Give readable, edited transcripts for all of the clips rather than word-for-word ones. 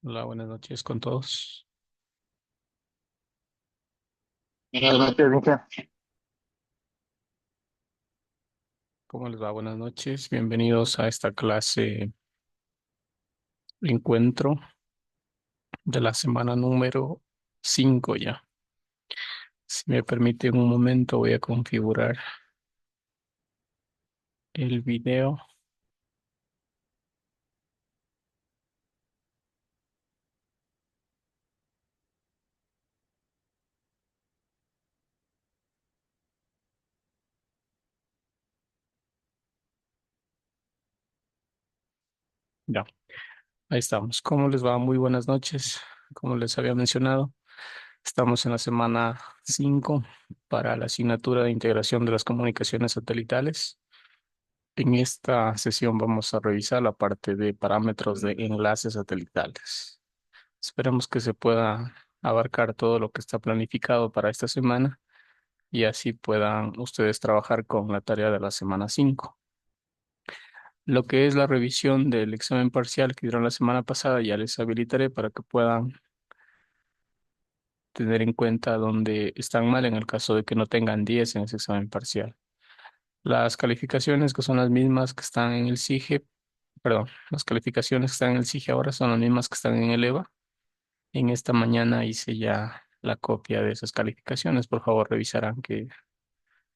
Hola, buenas noches con todos. Realmente, Luca. ¿Cómo les va? Buenas noches. Bienvenidos a esta clase encuentro de la semana número 5 ya. Si me permiten un momento, voy a configurar el video. Ya, ahí estamos. ¿Cómo les va? Muy buenas noches. Como les había mencionado, estamos en la semana 5 para la asignatura de integración de las comunicaciones satelitales. En esta sesión vamos a revisar la parte de parámetros de enlaces satelitales. Esperemos que se pueda abarcar todo lo que está planificado para esta semana y así puedan ustedes trabajar con la tarea de la semana 5. Lo que es la revisión del examen parcial que dieron la semana pasada ya les habilitaré para que puedan tener en cuenta dónde están mal en el caso de que no tengan 10 en ese examen parcial. Las calificaciones que son las mismas que están en el SIGE, perdón, las calificaciones que están en el SIGE ahora son las mismas que están en el EVA. En esta mañana hice ya la copia de esas calificaciones. Por favor, revisarán que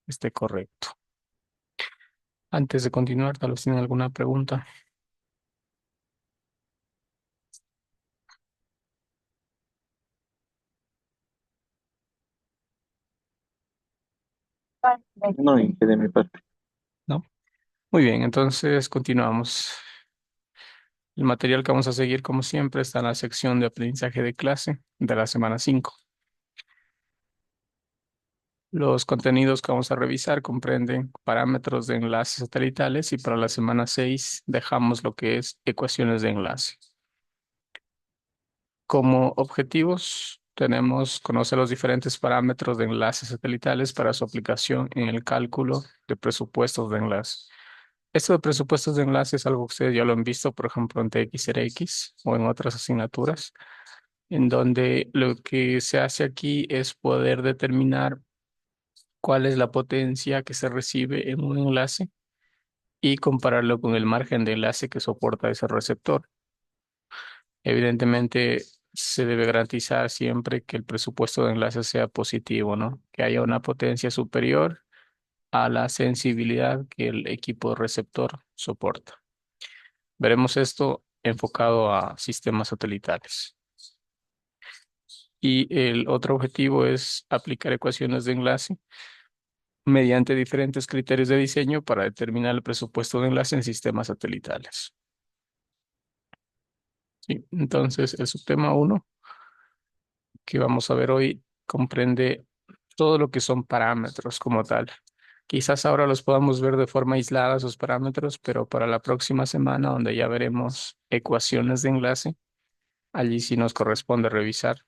esté correcto. Antes de continuar, tal vez tienen alguna pregunta. No, y que de mi parte. ¿No? Muy bien, entonces continuamos. El material que vamos a seguir, como siempre, está en la sección de aprendizaje de clase de la semana 5. Los contenidos que vamos a revisar comprenden parámetros de enlaces satelitales y para la semana 6 dejamos lo que es ecuaciones de enlace. Como objetivos, tenemos conocer los diferentes parámetros de enlaces satelitales para su aplicación en el cálculo de presupuestos de enlace. Esto de presupuestos de enlace es algo que ustedes ya lo han visto, por ejemplo, en TXRX o en otras asignaturas, en donde lo que se hace aquí es poder determinar cuál es la potencia que se recibe en un enlace y compararlo con el margen de enlace que soporta ese receptor. Evidentemente, se debe garantizar siempre que el presupuesto de enlace sea positivo, ¿no? Que haya una potencia superior a la sensibilidad que el equipo receptor soporta. Veremos esto enfocado a sistemas satelitales. Y el otro objetivo es aplicar ecuaciones de enlace mediante diferentes criterios de diseño para determinar el presupuesto de enlace en sistemas satelitales. Sí, entonces, el subtema uno que vamos a ver hoy comprende todo lo que son parámetros como tal. Quizás ahora los podamos ver de forma aislada, esos parámetros, pero para la próxima semana, donde ya veremos ecuaciones de enlace, allí sí nos corresponde revisar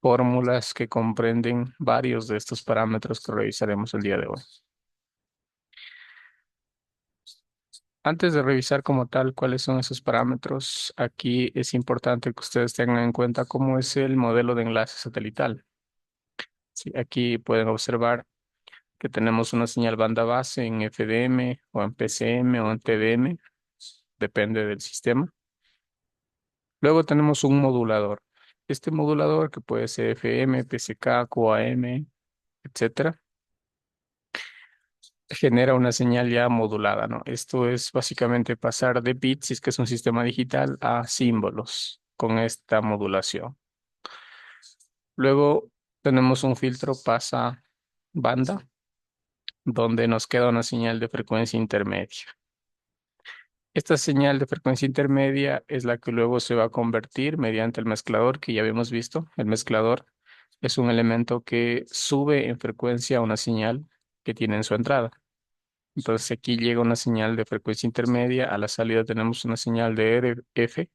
fórmulas que comprenden varios de estos parámetros que revisaremos el día de hoy. Antes de revisar como tal cuáles son esos parámetros, aquí es importante que ustedes tengan en cuenta cómo es el modelo de enlace satelital. Sí, aquí pueden observar que tenemos una señal banda base en FDM o en PCM o en TDM, depende del sistema. Luego tenemos un modulador. Este modulador, que puede ser FM, PCK, QAM, etcétera, genera una señal ya modulada, ¿no? Esto es básicamente pasar de bits, si es que es un sistema digital, a símbolos con esta modulación. Luego tenemos un filtro pasa banda, donde nos queda una señal de frecuencia intermedia. Esta señal de frecuencia intermedia es la que luego se va a convertir mediante el mezclador que ya habíamos visto. El mezclador es un elemento que sube en frecuencia una señal que tiene en su entrada. Entonces aquí llega una señal de frecuencia intermedia, a la salida tenemos una señal de RF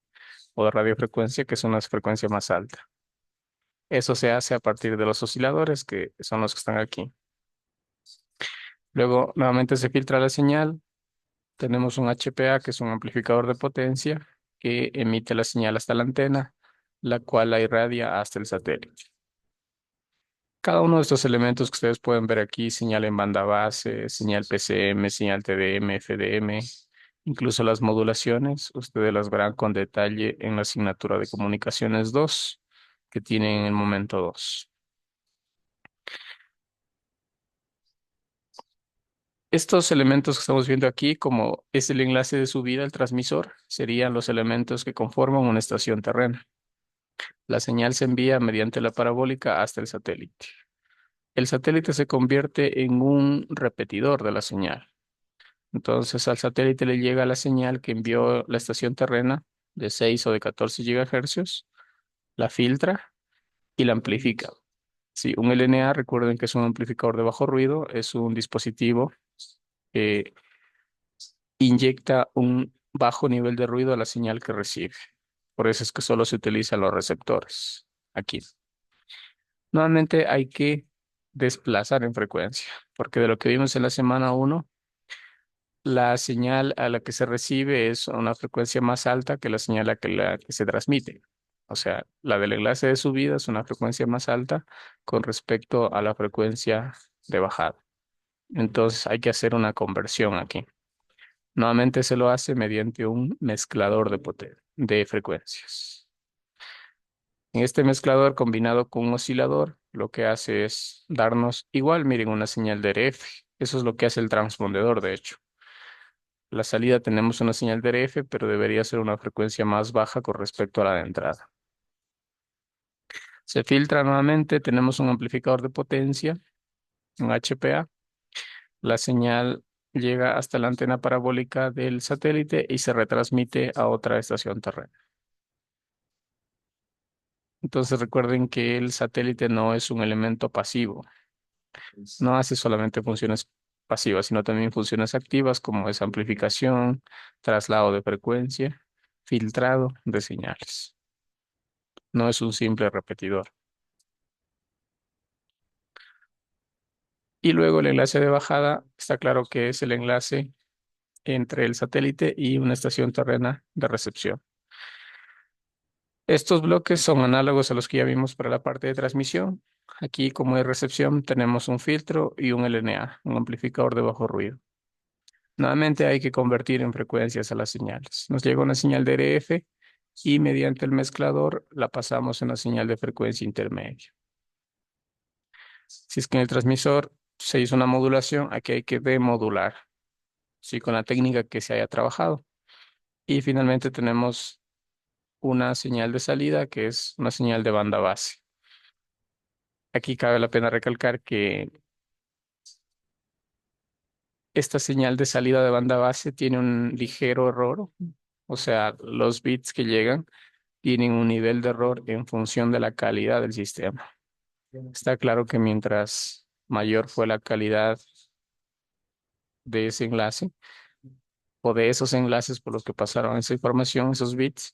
o de radiofrecuencia, que es una frecuencia más alta. Eso se hace a partir de los osciladores, que son los que están aquí. Luego nuevamente se filtra la señal, tenemos un HPA, que es un amplificador de potencia, que emite la señal hasta la antena, la cual la irradia hasta el satélite. Cada uno de estos elementos que ustedes pueden ver aquí, señal en banda base, señal PCM, señal TDM, FDM, incluso las modulaciones, ustedes las verán con detalle en la asignatura de comunicaciones 2 que tienen en el momento 2. Estos elementos que estamos viendo aquí, como es el enlace de subida al transmisor, serían los elementos que conforman una estación terrena. La señal se envía mediante la parabólica hasta el satélite. El satélite se convierte en un repetidor de la señal. Entonces al satélite le llega la señal que envió la estación terrena de 6 o de 14 GHz, la filtra y la amplifica. Sí, un LNA, recuerden que es un amplificador de bajo ruido, es un dispositivo que inyecta un bajo nivel de ruido a la señal que recibe. Por eso es que solo se utilizan los receptores aquí. Nuevamente hay que desplazar en frecuencia, porque de lo que vimos en la semana 1, la señal a la que se recibe es una frecuencia más alta que la señal a la que se transmite. O sea, la del enlace de subida es una frecuencia más alta con respecto a la frecuencia de bajada. Entonces hay que hacer una conversión aquí. Nuevamente se lo hace mediante un mezclador de frecuencias. En este mezclador combinado con un oscilador, lo que hace es darnos igual, miren, una señal de RF. Eso es lo que hace el transpondedor, de hecho. La salida tenemos una señal de RF, pero debería ser una frecuencia más baja con respecto a la de entrada. Se filtra nuevamente, tenemos un amplificador de potencia, un HPA. La señal llega hasta la antena parabólica del satélite y se retransmite a otra estación terrena. Entonces recuerden que el satélite no es un elemento pasivo, no hace solamente funciones pasivas, sino también funciones activas como es amplificación, traslado de frecuencia, filtrado de señales. No es un simple repetidor. Y luego el enlace de bajada, está claro que es el enlace entre el satélite y una estación terrena de recepción. Estos bloques son análogos a los que ya vimos para la parte de transmisión. Aquí, como de recepción, tenemos un filtro y un LNA, un amplificador de bajo ruido. Nuevamente hay que convertir en frecuencias a las señales. Nos llega una señal de RF y mediante el mezclador la pasamos a una señal de frecuencia intermedia. Si es que en el transmisor se hizo una modulación, aquí hay que demodular, sí, con la técnica que se haya trabajado. Y finalmente tenemos una señal de salida que es una señal de banda base. Aquí cabe la pena recalcar que esta señal de salida de banda base tiene un ligero error, o sea, los bits que llegan tienen un nivel de error en función de la calidad del sistema. Está claro que mientras mayor fue la calidad de ese enlace o de esos enlaces por los que pasaron esa información, esos bits,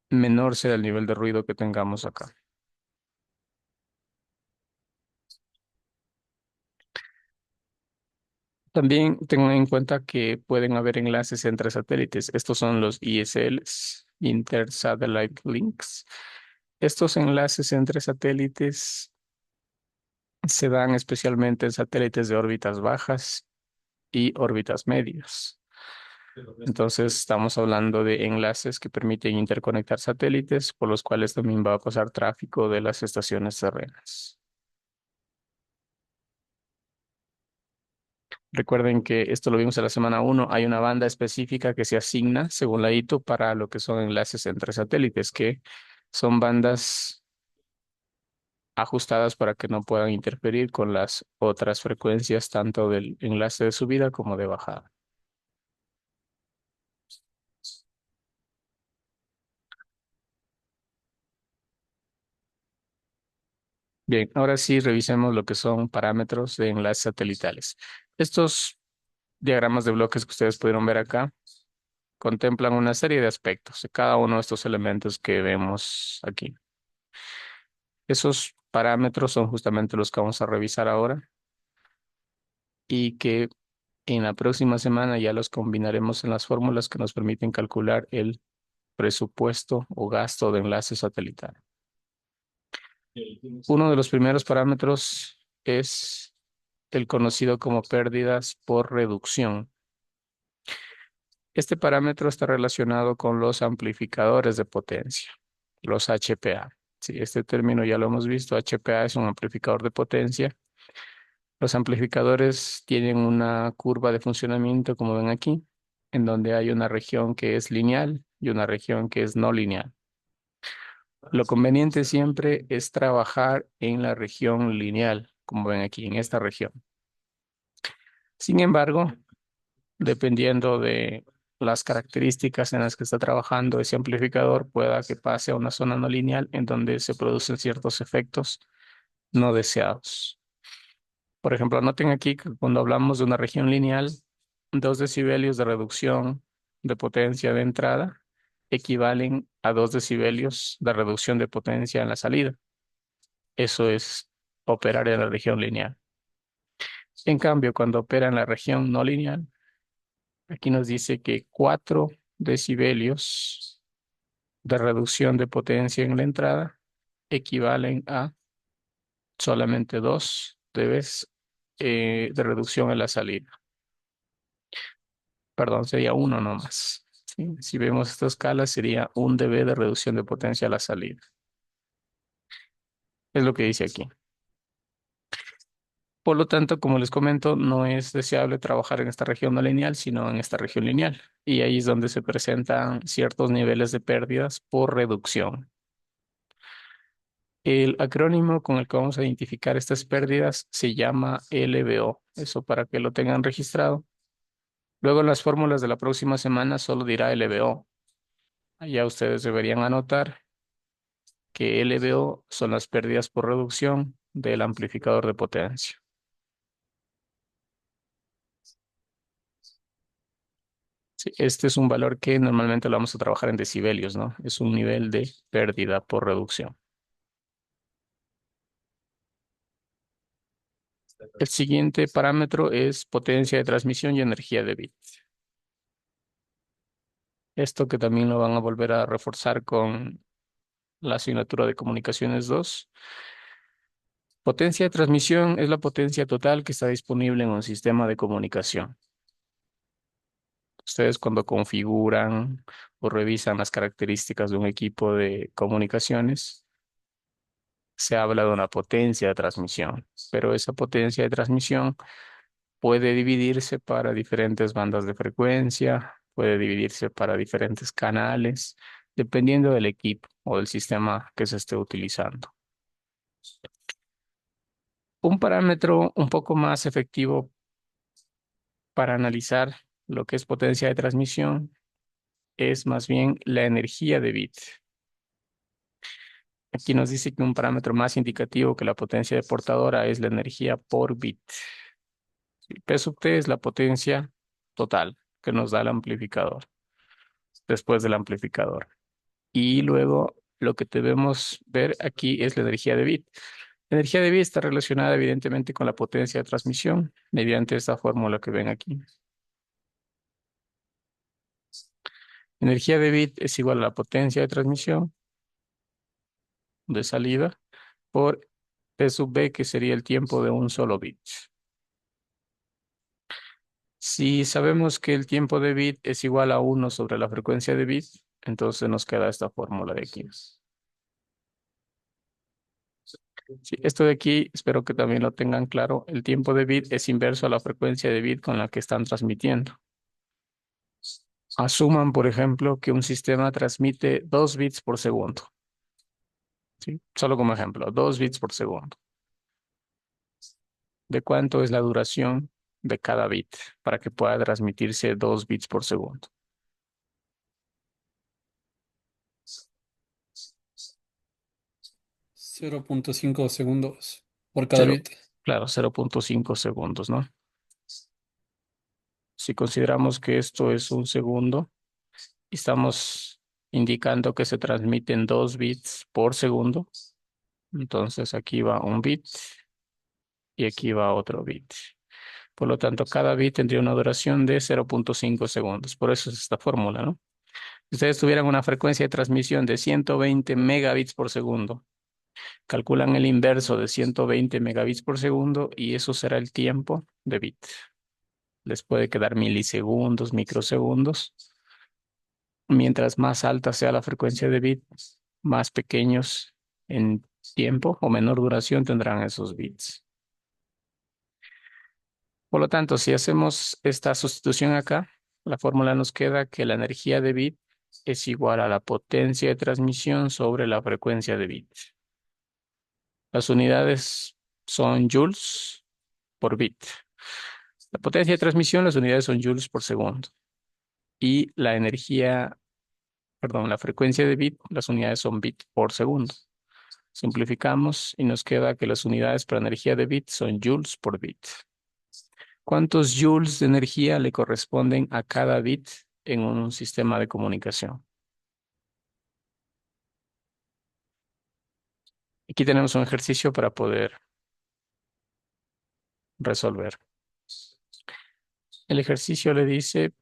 menor será el nivel de ruido que tengamos acá. También tengan en cuenta que pueden haber enlaces entre satélites. Estos son los ISLs, Inter-Satellite Links. Estos enlaces entre satélites se dan especialmente en satélites de órbitas bajas y órbitas medias. Entonces, estamos hablando de enlaces que permiten interconectar satélites, por los cuales también va a pasar tráfico de las estaciones terrenas. Recuerden que esto lo vimos en la semana 1. Hay una banda específica que se asigna según la ITO para lo que son enlaces entre satélites, que son bandas ajustadas para que no puedan interferir con las otras frecuencias, tanto del enlace de subida como de bajada. Bien, ahora sí revisemos lo que son parámetros de enlaces satelitales. Estos diagramas de bloques que ustedes pudieron ver acá contemplan una serie de aspectos de cada uno de estos elementos que vemos aquí. Esos parámetros son justamente los que vamos a revisar ahora y que en la próxima semana ya los combinaremos en las fórmulas que nos permiten calcular el presupuesto o gasto de enlace satelital. Uno de los primeros parámetros es el conocido como pérdidas por reducción. Este parámetro está relacionado con los amplificadores de potencia, los HPA. Sí, este término ya lo hemos visto. HPA es un amplificador de potencia. Los amplificadores tienen una curva de funcionamiento, como ven aquí, en donde hay una región que es lineal y una región que es no lineal. Lo conveniente siempre es trabajar en la región lineal, como ven aquí, en esta región. Sin embargo, dependiendo de las características en las que está trabajando ese amplificador, pueda que pase a una zona no lineal en donde se producen ciertos efectos no deseados. Por ejemplo, noten aquí que cuando hablamos de una región lineal, 2 decibelios de reducción de potencia de entrada equivalen a 2 decibelios de reducción de potencia en la salida. Eso es operar en la región lineal. En cambio, cuando opera en la región no lineal, aquí nos dice que 4 decibelios de reducción de potencia en la entrada equivalen a solamente 2 dB de reducción en la salida. Perdón, sería uno nomás. ¿Sí? Si vemos esta escala, sería 1 dB de reducción de potencia a la salida. Es lo que dice aquí. Por lo tanto, como les comento, no es deseable trabajar en esta región no lineal, sino en esta región lineal. Y ahí es donde se presentan ciertos niveles de pérdidas por reducción. El acrónimo con el que vamos a identificar estas pérdidas se llama LBO. Eso para que lo tengan registrado. Luego en las fórmulas de la próxima semana solo dirá LBO. Allá ustedes deberían anotar que LBO son las pérdidas por reducción del amplificador de potencia. Sí, este es un valor que normalmente lo vamos a trabajar en decibelios, ¿no? Es un nivel de pérdida por reducción. El siguiente parámetro es potencia de transmisión y energía de bit. Esto que también lo van a volver a reforzar con la asignatura de comunicaciones 2. Potencia de transmisión es la potencia total que está disponible en un sistema de comunicación. Ustedes cuando configuran o revisan las características de un equipo de comunicaciones, se habla de una potencia de transmisión, pero esa potencia de transmisión puede dividirse para diferentes bandas de frecuencia, puede dividirse para diferentes canales, dependiendo del equipo o del sistema que se esté utilizando. Un parámetro un poco más efectivo para analizar lo que es potencia de transmisión es más bien la energía de bit. Aquí nos dice que un parámetro más indicativo que la potencia de portadora es la energía por bit. P sub T es la potencia total que nos da el amplificador después del amplificador. Y luego lo que debemos ver aquí es la energía de bit. La energía de bit está relacionada evidentemente con la potencia de transmisión mediante esta fórmula que ven aquí. Energía de bit es igual a la potencia de transmisión de salida por P sub B, que sería el tiempo de un solo bit. Si sabemos que el tiempo de bit es igual a 1 sobre la frecuencia de bit, entonces nos queda esta fórmula de aquí. Sí, esto de aquí espero que también lo tengan claro. El tiempo de bit es inverso a la frecuencia de bit con la que están transmitiendo. Asuman, por ejemplo, que un sistema transmite 2 bits por segundo. ¿Sí? Solo como ejemplo, 2 bits por segundo. ¿De cuánto es la duración de cada bit para que pueda transmitirse 2 bits por segundo? 0.5 segundos por cada Cero, bit. claro, 0,5 segundos, ¿no? Si consideramos que esto es un segundo, estamos indicando que se transmiten 2 bits por segundo. Entonces aquí va un bit y aquí va otro bit. Por lo tanto, cada bit tendría una duración de 0,5 segundos. Por eso es esta fórmula, ¿no? Si ustedes tuvieran una frecuencia de transmisión de 120 megabits por segundo, calculan el inverso de 120 megabits por segundo y eso será el tiempo de bit. Les puede quedar milisegundos, microsegundos. Mientras más alta sea la frecuencia de bit, más pequeños en tiempo o menor duración tendrán esos bits. Por lo tanto, si hacemos esta sustitución acá, la fórmula nos queda que la energía de bit es igual a la potencia de transmisión sobre la frecuencia de bit. Las unidades son joules por bit. La potencia de transmisión, las unidades son joules por segundo. Y la energía, perdón, la frecuencia de bit, las unidades son bit por segundo. Simplificamos y nos queda que las unidades para energía de bit son joules por bit. ¿Cuántos joules de energía le corresponden a cada bit en un sistema de comunicación? Aquí tenemos un ejercicio para poder resolver. El ejercicio le dice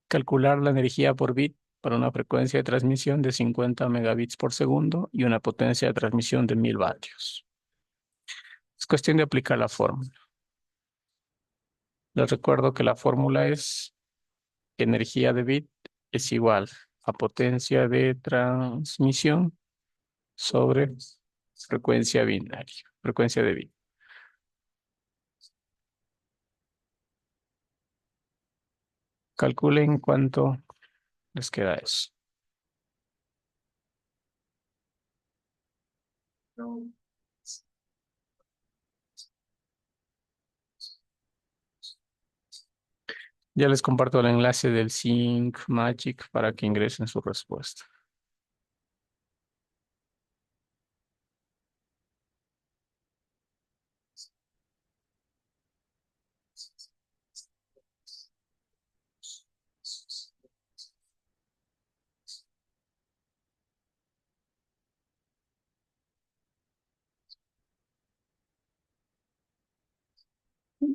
calcular la energía por bit para una frecuencia de transmisión de 50 megabits por segundo y una potencia de transmisión de 1000 vatios. Es cuestión de aplicar la fórmula. Les recuerdo que la fórmula es que energía de bit es igual a potencia de transmisión sobre frecuencia binaria, frecuencia de bit. Calculen cuánto les queda eso. Ya les comparto el enlace del Sync Magic para que ingresen su respuesta.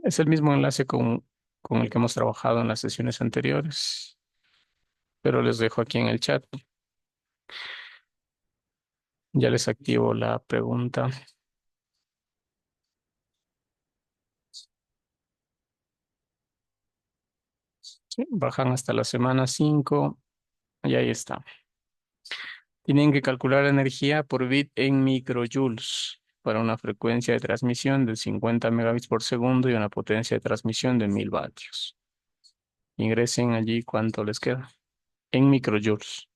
Es el mismo enlace con el que hemos trabajado en las sesiones anteriores, pero les dejo aquí en el chat. Ya les activo la pregunta. Sí, bajan hasta la semana 5 y ahí está. Tienen que calcular la energía por bit en microjoules para una frecuencia de transmisión de 50 megabits por segundo y una potencia de transmisión de 1000 vatios. Ingresen allí cuánto les queda en microjoules.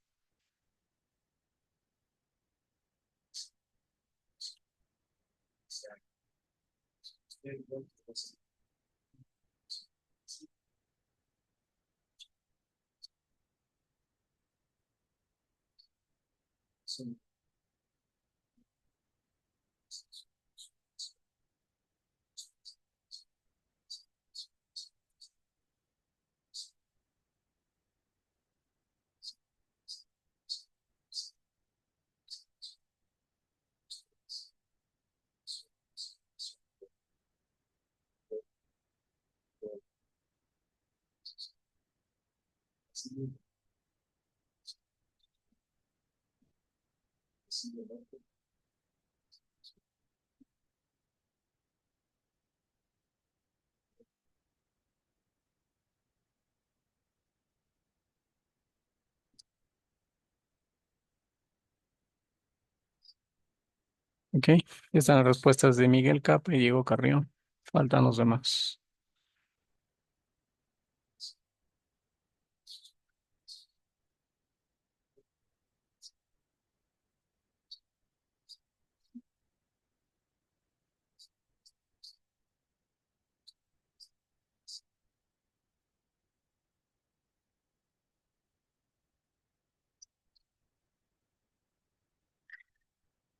Ok, están las respuestas de Miguel Capa y Diego Carrión. Faltan los demás.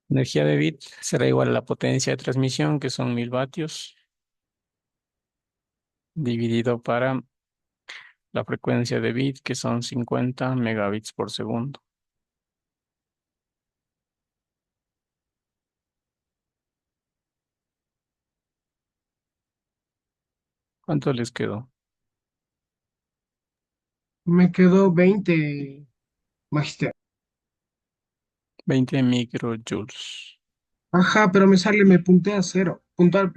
Energía de bit será igual a la potencia de transmisión, que son 1000 vatios, dividido para la frecuencia de bit, que son 50 megabits por segundo. ¿Cuánto les quedó? Me quedó 20. Magister. 20 microjoules. Ajá, pero me sale, me puntea cero. Puntual.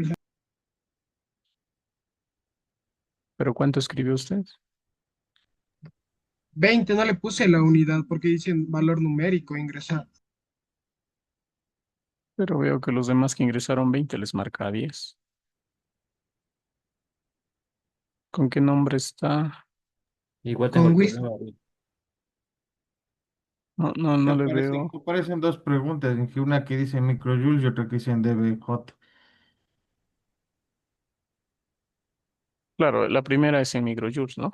¿Pero cuánto escribió usted? 20, no le puse la unidad porque dicen valor numérico, ingresar. Pero veo que los demás que ingresaron 20 les marca 10. ¿Con qué nombre está? Igual tengo Con el Wis. problema ahorita. No le veo. Aparecen dos preguntas, que una que dice microjoule y otra que dice en dBj. Claro, la primera es en microjoules, ¿no?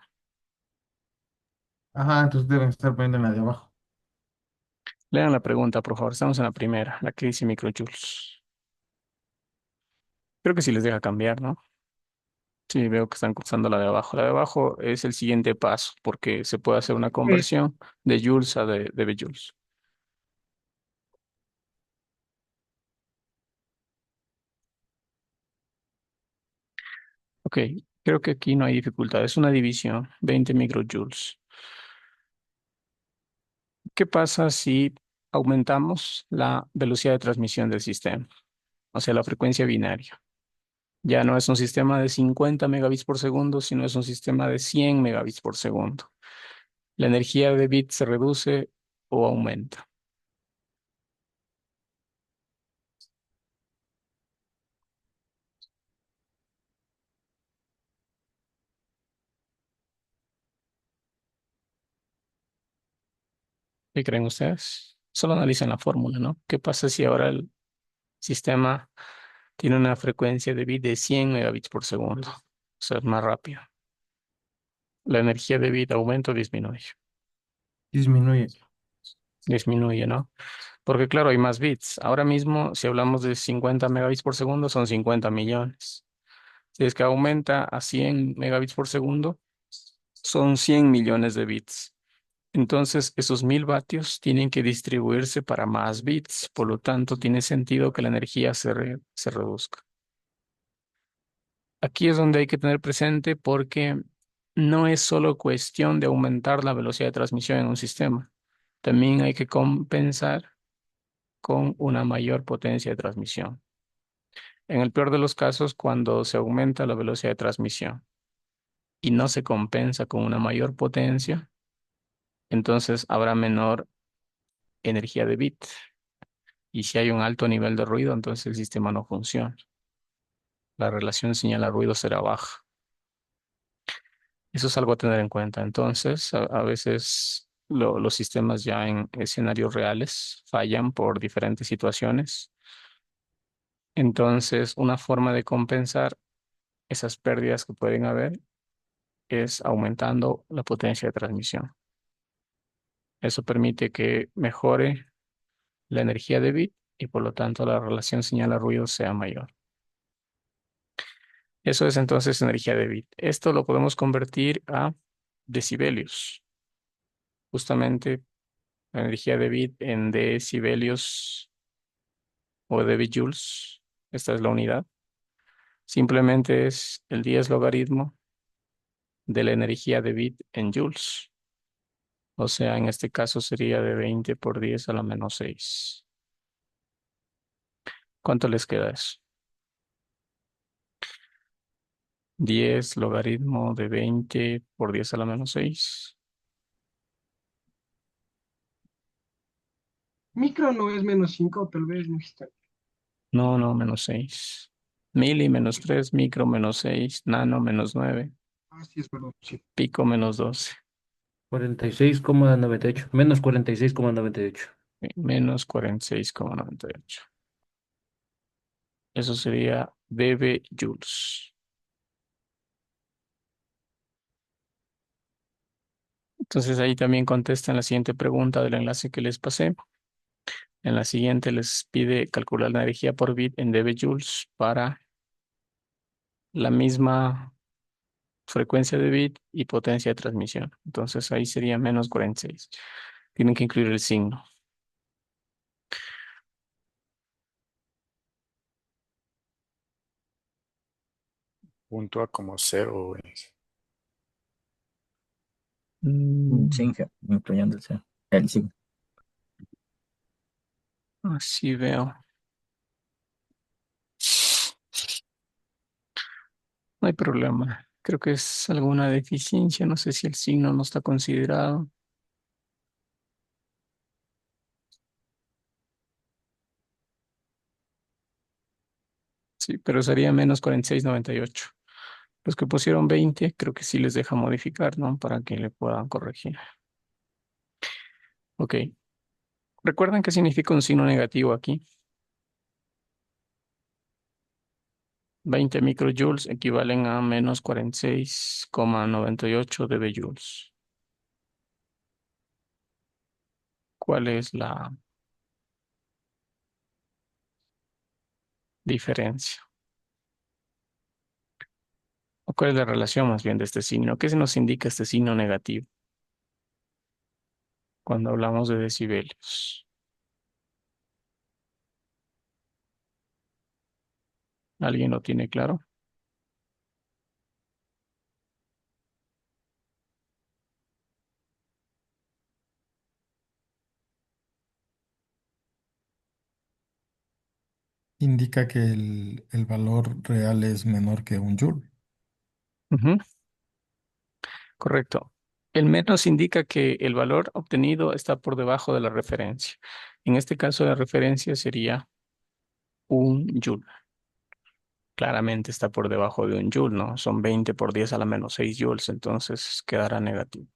Ajá, entonces deben estar poniendo en la de abajo. Lean la pregunta, por favor. Estamos en la primera, la que dice microjoules. Creo que sí les deja cambiar, ¿no? Sí, veo que están cursando la de abajo. La de abajo es el siguiente paso, porque se puede hacer una conversión de joules a de joules. Ok, creo que aquí no hay dificultad. Es una división, 20 microjoules. ¿Qué pasa si aumentamos la velocidad de transmisión del sistema? O sea, la frecuencia binaria. Ya no es un sistema de 50 megabits por segundo, sino es un sistema de 100 megabits por segundo. La energía de bit se reduce o aumenta. ¿Qué creen ustedes? Solo analicen la fórmula, ¿no? ¿Qué pasa si ahora el sistema tiene una frecuencia de bit de 100 megabits por segundo? O sea, es más rápido. La energía de bit aumenta o disminuye. Disminuye. Disminuye, ¿no? Porque claro, hay más bits. Ahora mismo, si hablamos de 50 megabits por segundo, son 50 millones. Si es que aumenta a 100 megabits por segundo, son 100 millones de bits. Entonces, esos 1000 vatios tienen que distribuirse para más bits. Por lo tanto, tiene sentido que la energía se reduzca. Aquí es donde hay que tener presente porque no es solo cuestión de aumentar la velocidad de transmisión en un sistema. También hay que compensar con una mayor potencia de transmisión. En el peor de los casos, cuando se aumenta la velocidad de transmisión y no se compensa con una mayor potencia, entonces habrá menor energía de bit. Y si hay un alto nivel de ruido, entonces el sistema no funciona. La relación señal-ruido será baja. Eso es algo a tener en cuenta. Entonces, a veces los sistemas ya en escenarios reales fallan por diferentes situaciones. Entonces, una forma de compensar esas pérdidas que pueden haber es aumentando la potencia de transmisión. Eso permite que mejore la energía de bit y por lo tanto la relación señal a ruido sea mayor. Eso es entonces energía de bit. Esto lo podemos convertir a decibelios. Justamente la energía de bit en decibelios o decibelios. Esta es la unidad. Simplemente es el 10 logaritmo de la energía de bit en joules. O sea, en este caso sería de 20 por 10 a la menos 6. ¿Cuánto les queda eso? 10 logaritmo de 20 por 10 a la menos 6. Micro no es -5, tal vez, magister. No, menos 6. Mili menos 3, micro menos 6, nano menos 9, Ah, sí, es verdad, sí. pico menos 12, 46,98. Menos 46,98. menos 46,98. Eso sería dB joules. Entonces ahí también contestan la siguiente pregunta del enlace que les pasé. En la siguiente les pide calcular la energía por bit en dB joules para la misma frecuencia de bit y potencia de transmisión. Entonces ahí sería menos 46. Tienen que incluir el signo. Puntúa como cero, güey. Mm, Sí, incluyendo el C. Clarísimo. Así veo. No hay problema. Creo que es alguna deficiencia. No sé si el signo no está considerado. Sí, pero sería menos 46,98. Los que pusieron 20, creo que sí les deja modificar, ¿no? Para que le puedan corregir. Ok. ¿Recuerdan qué significa un signo negativo aquí? 20 microjoules equivalen a menos 46,98 dB-joules. ¿Cuál es la diferencia? ¿O cuál es la relación más bien de este signo? ¿Qué se nos indica este signo negativo cuando hablamos de decibelios? ¿Alguien lo tiene claro? Indica que el valor real es menor que un joule. Ujú, correcto. El menos indica que el valor obtenido está por debajo de la referencia. En este caso, la referencia sería un joule. Claramente está por debajo de un joule, ¿no? Son 20 por 10 a la menos 6 joules, entonces quedará negativo.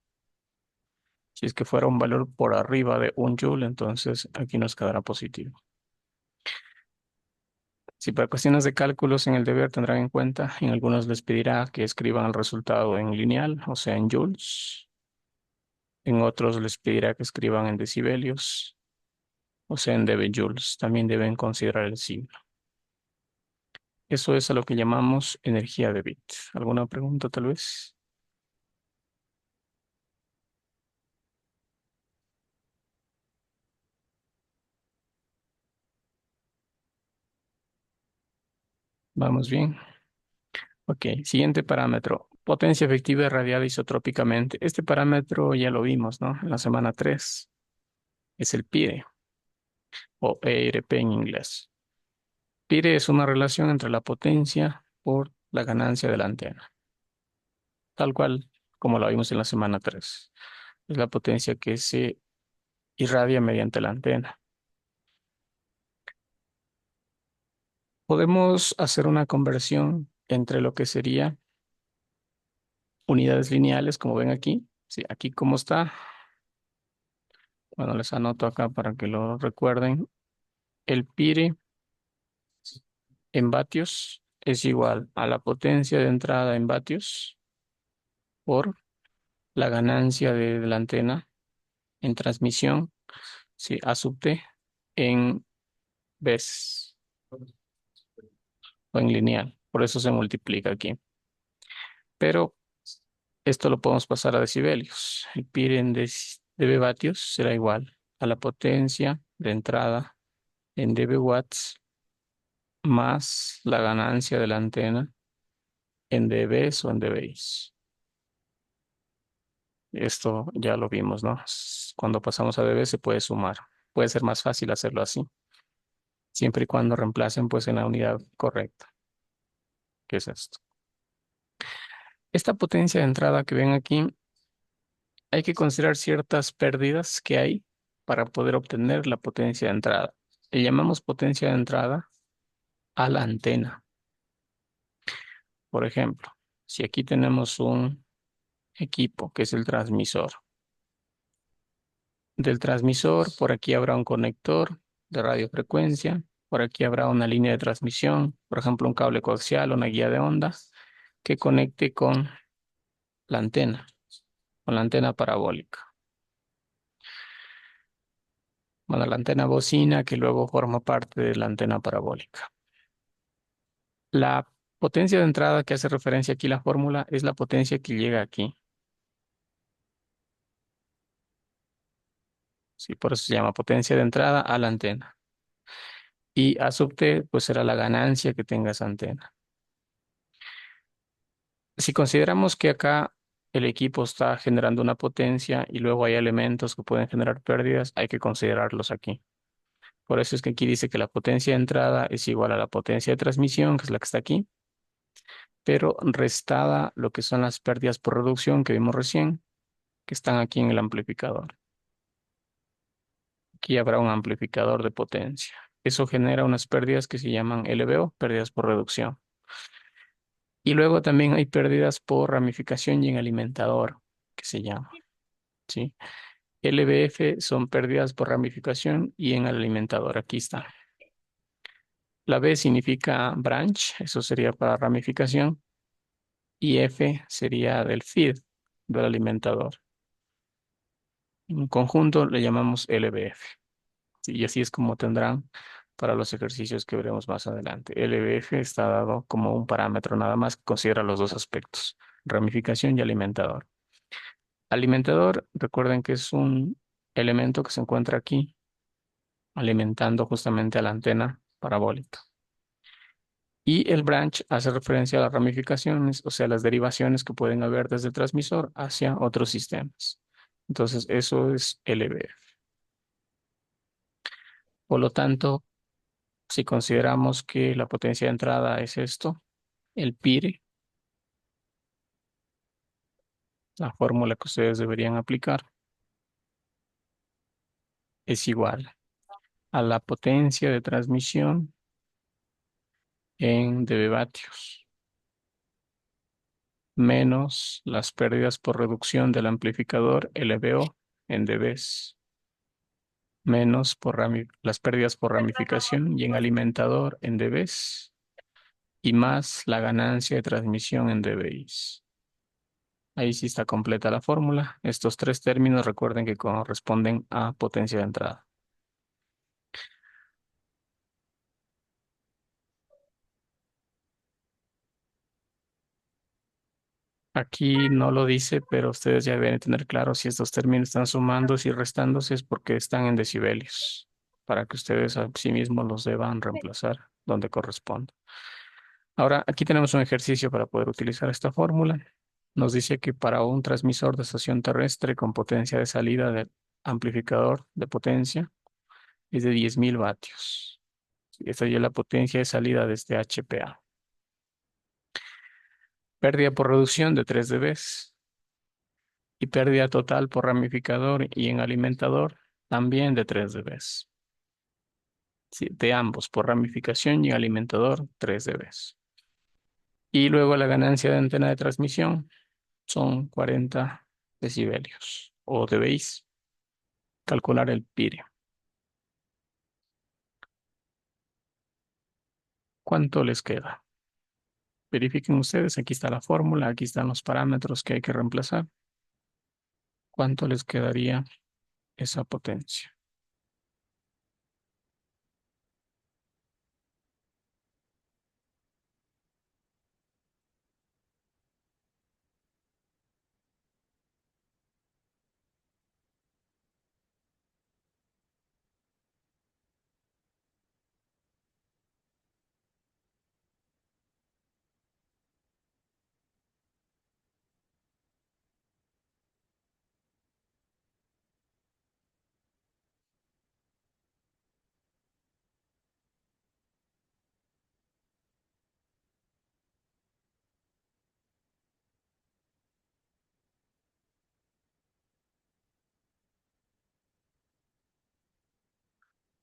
Si es que fuera un valor por arriba de un joule, entonces aquí nos quedará positivo. Si para cuestiones de cálculos en el deber tendrán en cuenta, en algunos les pedirá que escriban el resultado en lineal, o sea, en joules. En otros les pedirá que escriban en decibelios, o sea, en dB-joules. También deben considerar el signo. Eso es a lo que llamamos energía de bit. ¿Alguna pregunta tal vez? Vamos bien. Ok, siguiente parámetro. Potencia efectiva irradiada isotrópicamente. Este parámetro ya lo vimos, ¿no? En la semana 3. Es el PIRE o ERP en inglés. PIRE es una relación entre la potencia por la ganancia de la antena. Tal cual como lo vimos en la semana 3. Es la potencia que se irradia mediante la antena. Podemos hacer una conversión entre lo que sería unidades lineales, como ven aquí. Sí, aquí como está. Bueno, les anoto acá para que lo recuerden. El PIRE en vatios es igual a la potencia de entrada en vatios por la ganancia de la antena en transmisión, sí, A sub T en veces o en lineal. Por eso se multiplica aquí. Pero esto lo podemos pasar a decibelios. El PIR en dB vatios será igual a la potencia de entrada en dB watts más la ganancia de la antena en dBs o en dBis. Esto ya lo vimos, ¿no? Cuando pasamos a dB se puede sumar. Puede ser más fácil hacerlo así, siempre y cuando reemplacen pues en la unidad correcta, que es esto. Esta potencia de entrada que ven aquí, hay que considerar ciertas pérdidas que hay para poder obtener la potencia de entrada. Le llamamos potencia de entrada a la antena. Por ejemplo, si aquí tenemos un equipo que es el transmisor. Del transmisor, por aquí habrá un conector de radiofrecuencia, por aquí habrá una línea de transmisión, por ejemplo, un cable coaxial, una guía de ondas que conecte con la antena parabólica. Bueno, la antena bocina que luego forma parte de la antena parabólica. La potencia de entrada que hace referencia aquí la fórmula es la potencia que llega aquí. Sí, por eso se llama potencia de entrada a la antena. Y A sub T, pues será la ganancia que tenga esa antena. Si consideramos que acá el equipo está generando una potencia y luego hay elementos que pueden generar pérdidas, hay que considerarlos aquí. Por eso es que aquí dice que la potencia de entrada es igual a la potencia de transmisión, que es la que está aquí, pero restada lo que son las pérdidas por reducción que vimos recién, que están aquí en el amplificador. Aquí habrá un amplificador de potencia. Eso genera unas pérdidas que se llaman LVO, pérdidas por reducción. Y luego también hay pérdidas por ramificación y en alimentador, que se llama, ¿sí? LVF son pérdidas por ramificación y en el alimentador. Aquí está. La B significa branch, eso sería para ramificación. Y F sería del feed, del alimentador. En conjunto le llamamos LVF. ¿Sí? Y así es como tendrán para los ejercicios que veremos más adelante. LVF está dado como un parámetro nada más que considera los dos aspectos, ramificación y alimentador. Alimentador, recuerden que es un elemento que se encuentra aquí, alimentando justamente a la antena parabólica. Y el branch hace referencia a las ramificaciones, o sea, las derivaciones que pueden haber desde el transmisor hacia otros sistemas. Entonces, eso es LVF. Por lo tanto, si consideramos que la potencia de entrada es esto, el PIRE, la fórmula que ustedes deberían aplicar, es igual a la potencia de transmisión en dB vatios menos las pérdidas por reducción del amplificador LVO en dBs menos las pérdidas por ramificación y en alimentador en dBs y más la ganancia de transmisión en dBis. Ahí sí está completa la fórmula. Estos tres términos recuerden que corresponden a potencia de entrada. Aquí no lo dice, pero ustedes ya deben tener claro si estos términos están sumándose y restándose es porque están en decibelios, para que ustedes a sí mismos los deban reemplazar donde corresponde. Ahora, aquí tenemos un ejercicio para poder utilizar esta fórmula. Nos dice que para un transmisor de estación terrestre con potencia de salida del amplificador de potencia es de 10.000 vatios. Esta ya es la potencia de salida de este HPA. Pérdida por reducción de 3 dBs y pérdida total por ramificador y en alimentador también de 3 dBs. Sí, de ambos, por ramificación y alimentador, 3 dBs. Y luego la ganancia de antena de transmisión son 40 decibelios o debéis calcular el PIRE. ¿Cuánto les queda? Verifiquen ustedes, aquí está la fórmula, aquí están los parámetros que hay que reemplazar. ¿Cuánto les quedaría esa potencia?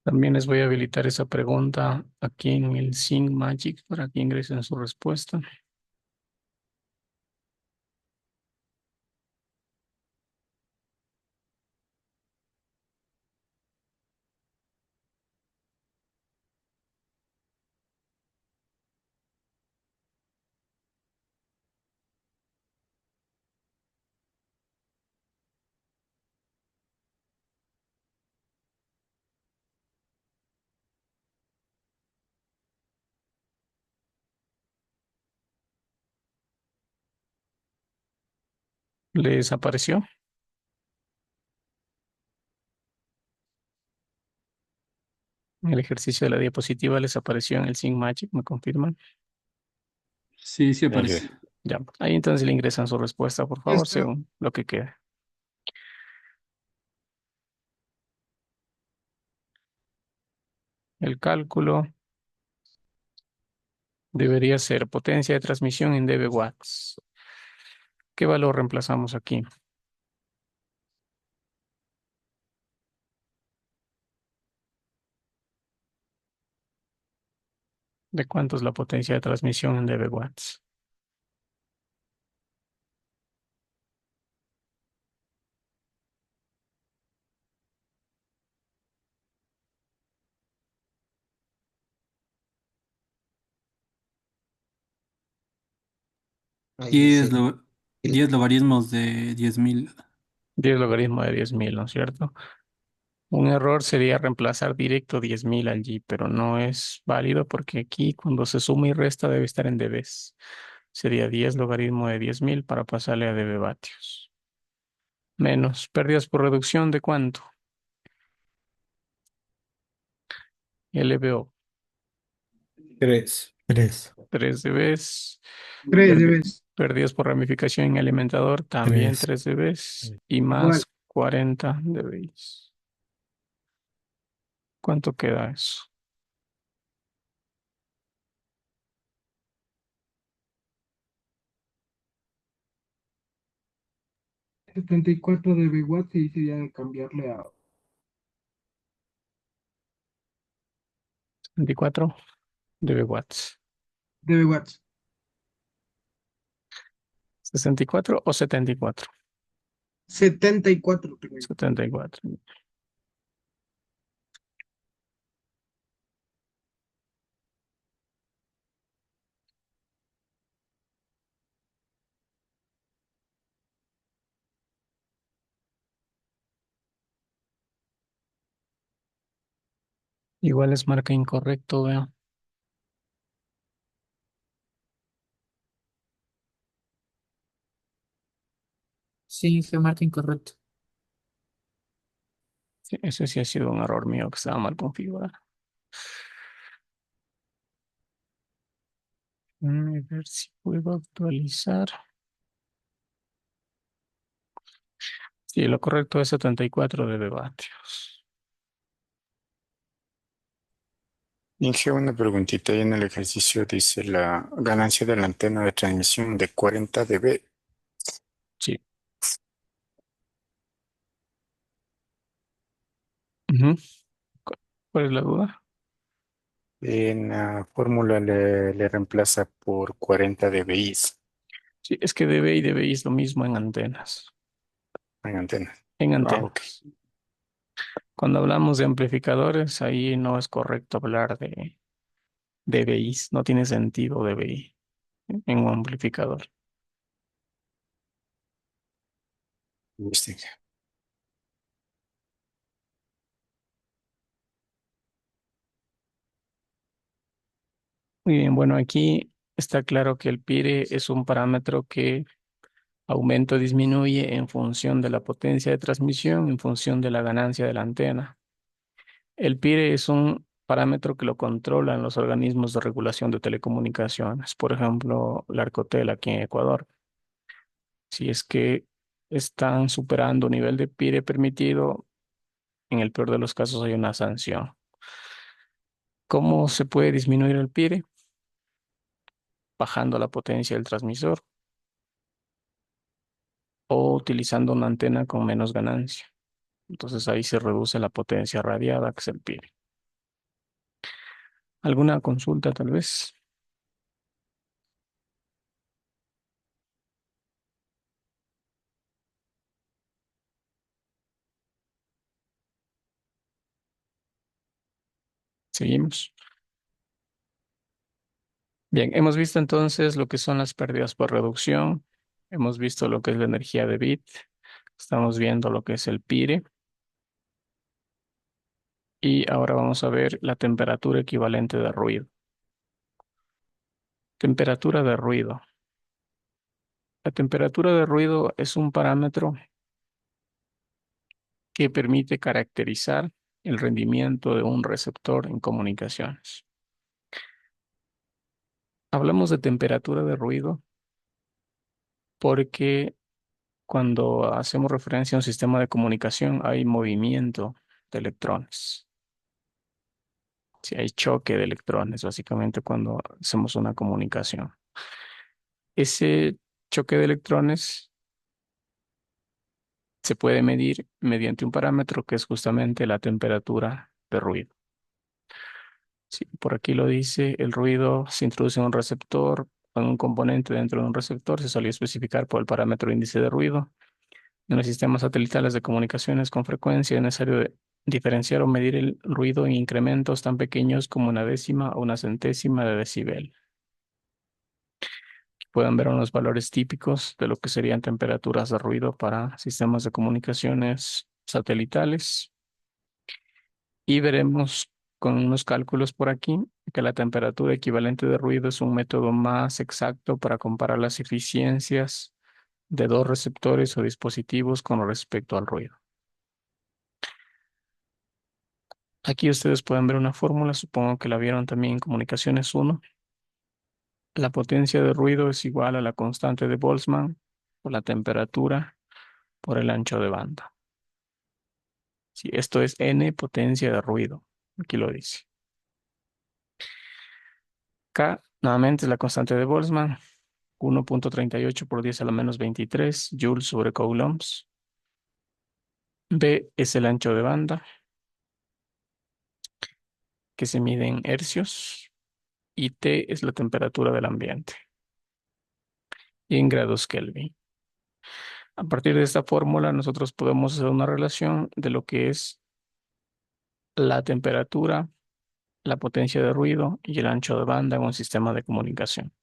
También les voy a habilitar esa pregunta aquí en el Sync Magic para que ingresen su respuesta. ¿Les apareció? En el ejercicio de la diapositiva les apareció en el Sync Magic, ¿me confirman? Sí, sí Sí, aparece. sí. Ya, ahí entonces le ingresan su respuesta, por Ya favor, está. según lo que quede. El cálculo debería ser potencia de transmisión en dB watts. ¿Qué valor reemplazamos aquí? ¿De cuánto es la potencia de transmisión en dB watts? Ahí 10, dice, 10 logaritmos de 10.000. 10 logaritmo de 10.000, ¿no es cierto? Un error sería reemplazar directo 10.000 allí, pero no es válido porque aquí cuando se suma y resta debe estar en dBs. Sería 10 logaritmo de 10.000 para pasarle a dB vatios. Menos pérdidas por reducción de cuánto? LBO, 3. 3, 3 dBs. 3 Perdi- debes. Pérdidas por ramificación en alimentador, también 3. 3 dBs. Y Igual. más 40 dBs. ¿Cuánto queda eso? 74 de watts y sería de cambiarle a 24 dB watts. dB watts. 64 o 74. 74 tengo yo. 74. Igual es marca incorrecto, vea. sí, fue marca incorrecto. Sí, ese sí ha sido un error mío que estaba mal configurado. A ver si puedo actualizar. Sí, lo correcto es 74 de vatios. Inge, una preguntita ahí en el ejercicio dice la ganancia de la antena de transmisión de 40 dB. Sí. Ujú. ¿Cuál es la duda? En la fórmula le reemplaza por 40 dBi Sí, es que dB y dBi es lo mismo en antenas. en antena. En Ah, ok. antenas. Cuando hablamos de amplificadores, ahí no es correcto hablar de dBis. No tiene sentido dBi en un amplificador. Listo, Inge. Muy bien, bueno, aquí está claro que el PIRE es un parámetro que aumenta o disminuye en función de la potencia de transmisión, en función de la ganancia de la antena. El PIRE es un parámetro que lo controlan los organismos de regulación de telecomunicaciones, por ejemplo, la Arcotel aquí en Ecuador. Si es que están superando un nivel de PIRE permitido, en el peor de los casos hay una sanción. ¿Cómo se puede disminuir el PIRE? Bajando la potencia del transmisor o utilizando una antena con menos ganancia. Entonces ahí se reduce la potencia radiada que se pide. ¿Alguna consulta tal vez? Seguimos. Bien, hemos visto entonces lo que son las pérdidas por reducción. Hemos visto lo que es la energía de bit. Estamos viendo lo que es el PIRE. Y ahora vamos a ver la temperatura equivalente de ruido. Temperatura de ruido. La temperatura de ruido es un parámetro que permite caracterizar el rendimiento de un receptor en comunicaciones. Hablamos de temperatura de ruido porque cuando hacemos referencia a un sistema de comunicación hay movimiento de electrones. Si hay choque de electrones, básicamente cuando hacemos una comunicación. Ese choque de electrones se puede medir mediante un parámetro que es justamente la temperatura de ruido. Sí, por aquí lo dice, el ruido se introduce en un receptor, en un componente dentro de un receptor, se solía especificar por el parámetro índice de ruido. En los sistemas satelitales de comunicaciones con frecuencia es necesario diferenciar o medir el ruido en incrementos tan pequeños como una décima o una centésima de decibel. Pueden ver unos valores típicos de lo que serían temperaturas de ruido para sistemas de comunicaciones satelitales. Y veremos con unos cálculos por aquí que la temperatura equivalente de ruido es un método más exacto para comparar las eficiencias de dos receptores o dispositivos con respecto al ruido. Aquí ustedes pueden ver una fórmula, supongo que la vieron también en Comunicaciones 1. La potencia de ruido es igual a la constante de Boltzmann por la temperatura por el ancho de banda. Sí, esto es N potencia de ruido. Aquí lo dice. K, nuevamente, es la constante de Boltzmann. 1.38 por 10 a la menos 23 joules sobre coulombs. B es el ancho de banda, que se mide en hercios. Y T es la temperatura del ambiente. Y en grados Kelvin. A partir de esta fórmula, nosotros podemos hacer una relación de lo que es la temperatura, la potencia de ruido y el ancho de banda en un sistema de comunicación.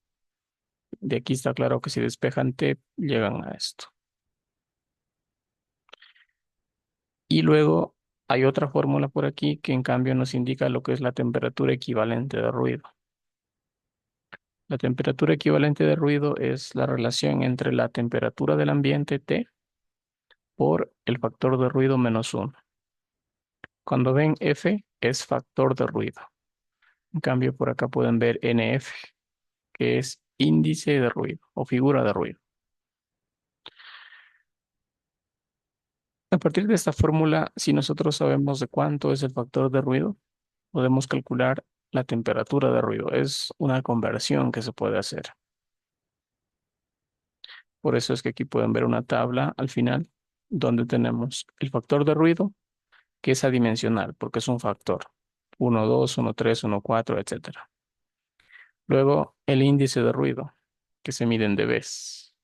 De aquí está claro que si despejan T, llegan a esto. Y luego hay otra fórmula por aquí que en cambio nos indica lo que es la temperatura equivalente de ruido. La temperatura equivalente de ruido es la relación entre la temperatura del ambiente T por el factor de ruido menos 1. Cuando ven F es factor de ruido. En cambio por acá pueden ver NF, que es índice de ruido o figura de ruido. A partir de esta fórmula, si nosotros sabemos de cuánto es el factor de ruido, podemos calcular la temperatura de ruido. Es una conversión que se puede hacer. Por eso es que aquí pueden ver una tabla al final donde tenemos el factor de ruido, que es adimensional, porque es un factor. 1, 2, 1, 3, 1, 4, etcétera. Luego, el índice de ruido, que se mide en dBs.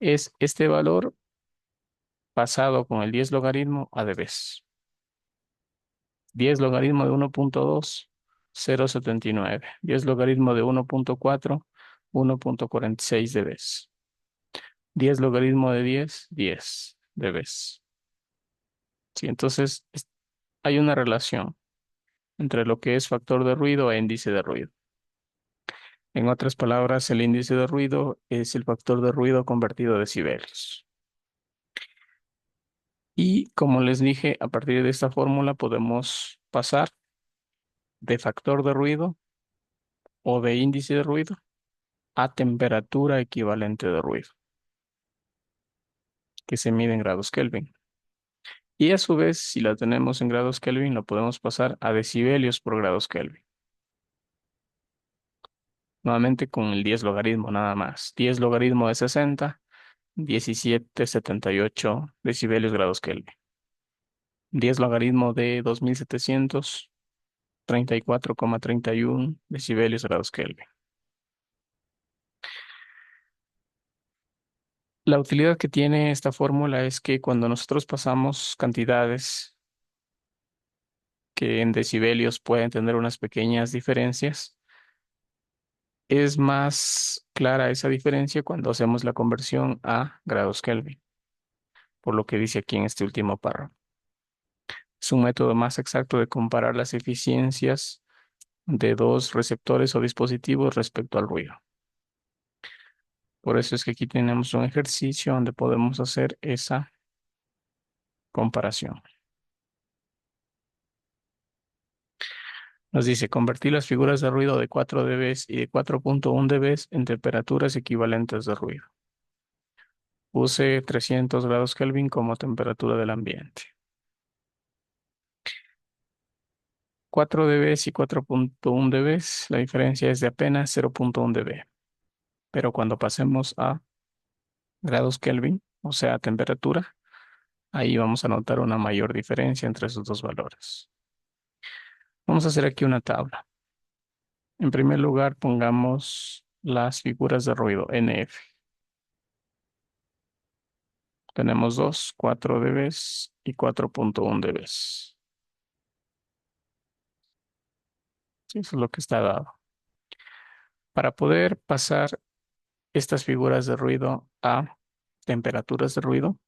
Es este valor pasado con el 10 logaritmo a dBs. 10 logaritmo de 1.2, 0.79. 10 logaritmo de 1.4, 1.46 dBs. 10 logaritmo de 10, 10 dBs. Sí, entonces hay una relación entre lo que es factor de ruido e índice de ruido. En otras palabras, el índice de ruido es el factor de ruido convertido a decibelios. Y como les dije, a partir de esta fórmula podemos pasar de factor de ruido o de índice de ruido a temperatura equivalente de ruido, que se mide en grados Kelvin. Y a su vez, si la tenemos en grados Kelvin, lo podemos pasar a decibelios por grados Kelvin. Nuevamente con el 10 logaritmo nada más. 10 logaritmo de 60, 1778 decibelios grados Kelvin. 10 logaritmo de 2700, 34,31 decibelios grados Kelvin. La utilidad que tiene esta fórmula es que cuando nosotros pasamos cantidades que en decibelios pueden tener unas pequeñas diferencias, es más clara esa diferencia cuando hacemos la conversión a grados Kelvin, por lo que dice aquí en este último párrafo. Es un método más exacto de comparar las eficiencias de dos receptores o dispositivos respecto al ruido. Por eso es que aquí tenemos un ejercicio donde podemos hacer esa comparación. Nos dice convertir las figuras de ruido de 4 dB y de 4.1 dB en temperaturas equivalentes de ruido. Use 300 grados Kelvin como temperatura del ambiente. 4 dB y 4.1 dB, la diferencia es de apenas 0.1 dB. Pero cuando pasemos a grados Kelvin, o sea, temperatura, ahí vamos a notar una mayor diferencia entre esos dos valores. Vamos a hacer aquí una tabla. En primer lugar, pongamos las figuras de ruido, NF. Tenemos dos, 4 dB y 4.1 dB. Sí, eso es lo que está dado. Para poder pasar estas figuras de ruido a temperaturas de ruido,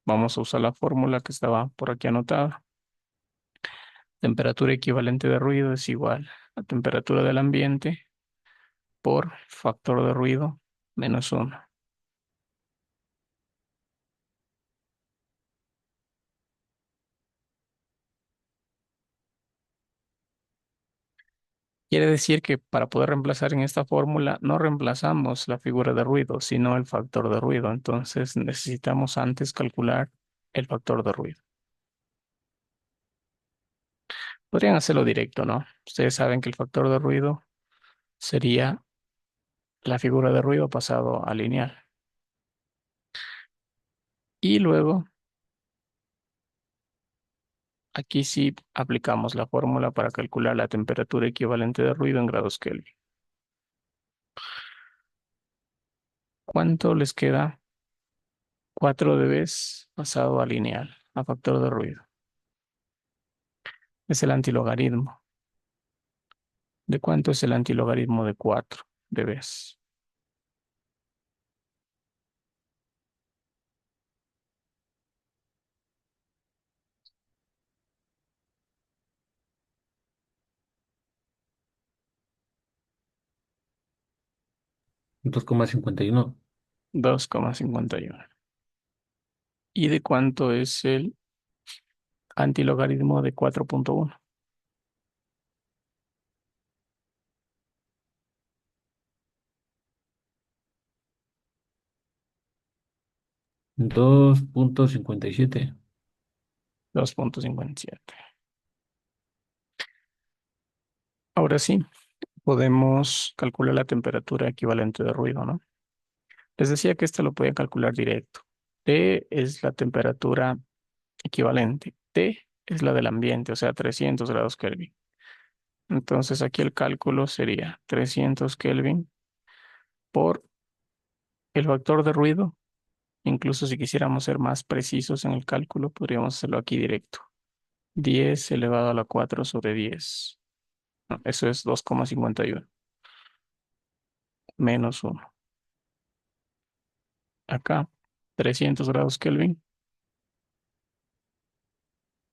vamos a usar la fórmula que estaba por aquí anotada. Temperatura equivalente de ruido es igual a temperatura del ambiente por factor de ruido menos 1. Quiere decir que para poder reemplazar en esta fórmula no reemplazamos la figura de ruido, sino el factor de ruido. Entonces necesitamos antes calcular el factor de ruido. Podrían hacerlo directo, ¿no? Ustedes saben que el factor de ruido sería la figura de ruido pasado a lineal. Y luego, aquí sí aplicamos la fórmula para calcular la temperatura equivalente de ruido en grados Kelvin. ¿Cuánto les queda? 4 dB pasado a lineal, a factor de ruido. Es el antilogaritmo. ¿De cuánto es el antilogaritmo de 4 dB? 2,51. 2,51. ¿Y de cuánto es el antilogaritmo de 4.1? 2,57. 2.57. Ahora sí, podemos calcular la temperatura equivalente de ruido, ¿no? Les decía que esto lo podía calcular directo. T es la temperatura equivalente. T es la del ambiente, o sea, 300 grados Kelvin. Entonces aquí el cálculo sería 300 Kelvin por el factor de ruido. Incluso si quisiéramos ser más precisos en el cálculo, podríamos hacerlo aquí directo. 10 elevado a la 4 sobre 10. No, eso es 2,51 menos 1. Acá, 300 grados Kelvin.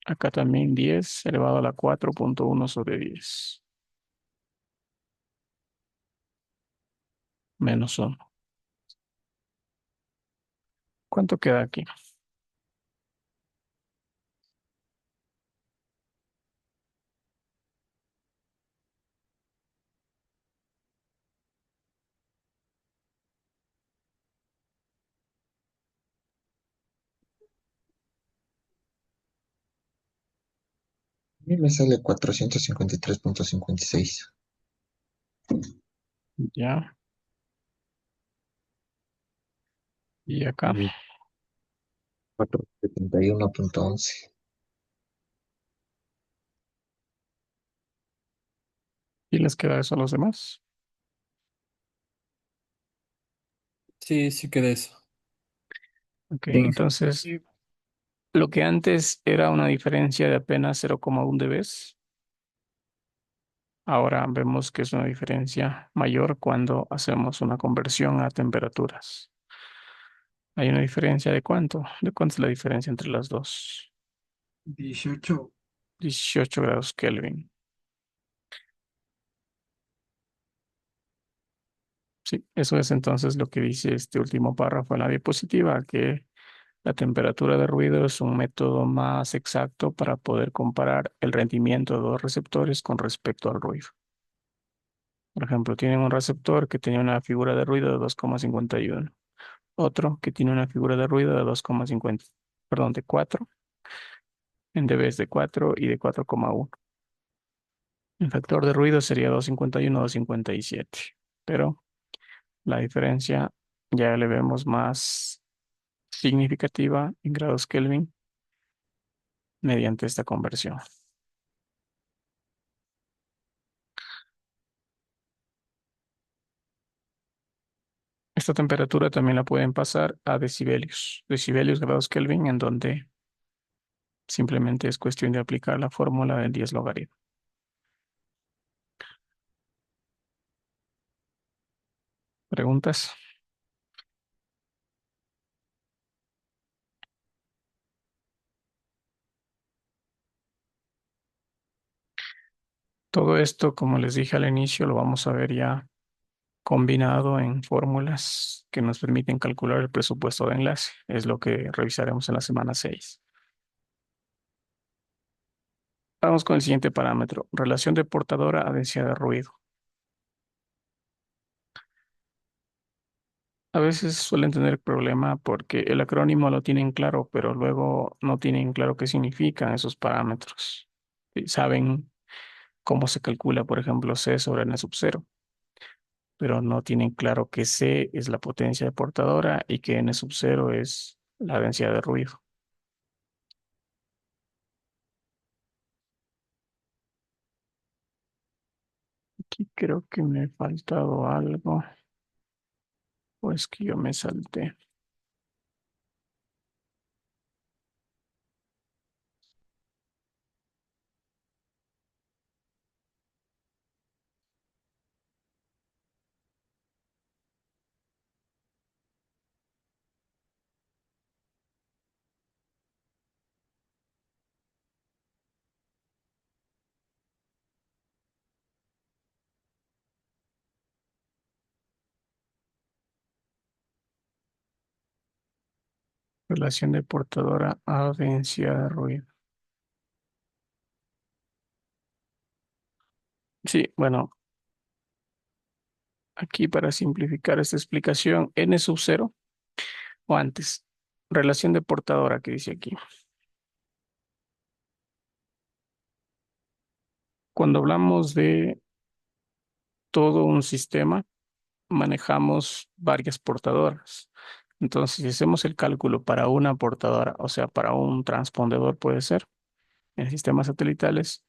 Acá también 10 elevado a la 4.1 sobre 10. Menos 1. ¿Cuánto queda aquí? A mí me sale 453,56. Ya. Y acá. 471,11. ¿Y les queda eso a los demás? Sí, sí queda eso. Ok, Sí. entonces lo que antes era una diferencia de apenas 0,1 dB, ahora vemos que es una diferencia mayor cuando hacemos una conversión a temperaturas. ¿Hay una diferencia de cuánto? ¿De cuánto es la diferencia entre las dos? 18. 18 grados Kelvin. Sí, eso es entonces lo que dice este último párrafo en la diapositiva, que La temperatura de ruido es un método más exacto para poder comparar el rendimiento de dos receptores con respecto al ruido. Por ejemplo, tienen un receptor que tiene una figura de ruido de 2,51, otro que tiene una figura de ruido de 2,50, perdón, de 4, en dBs de 4 y de 4,1. El factor de ruido sería 2,51 o 2,57, pero la diferencia ya le vemos más significativa en grados Kelvin mediante esta conversión. Esta temperatura también la pueden pasar a decibelios, decibelios grados Kelvin, en donde simplemente es cuestión de aplicar la fórmula del 10 logaritmo. ¿Preguntas? Todo esto, como les dije al inicio, lo vamos a ver ya combinado en fórmulas que nos permiten calcular el presupuesto de enlace. Es lo que revisaremos en la semana 6. Vamos con el siguiente parámetro, relación de portadora a densidad de ruido. A veces suelen tener problema porque el acrónimo lo tienen claro, pero luego no tienen claro qué significan esos parámetros. Y saben cómo se calcula, por ejemplo, C sobre N sub 0, pero no tienen claro que C es la potencia de portadora y que N sub 0 es la densidad de ruido. Aquí creo que me ha faltado algo, o es que yo me salté. Relación de portadora a densidad de ruido. Sí, bueno, aquí para simplificar esta explicación, N sub 0 o antes, relación de portadora que dice aquí. Cuando hablamos de todo un sistema, manejamos varias portadoras. Entonces, si hacemos el cálculo para una portadora, o sea, para un transpondedor puede ser, en sistemas satelitales,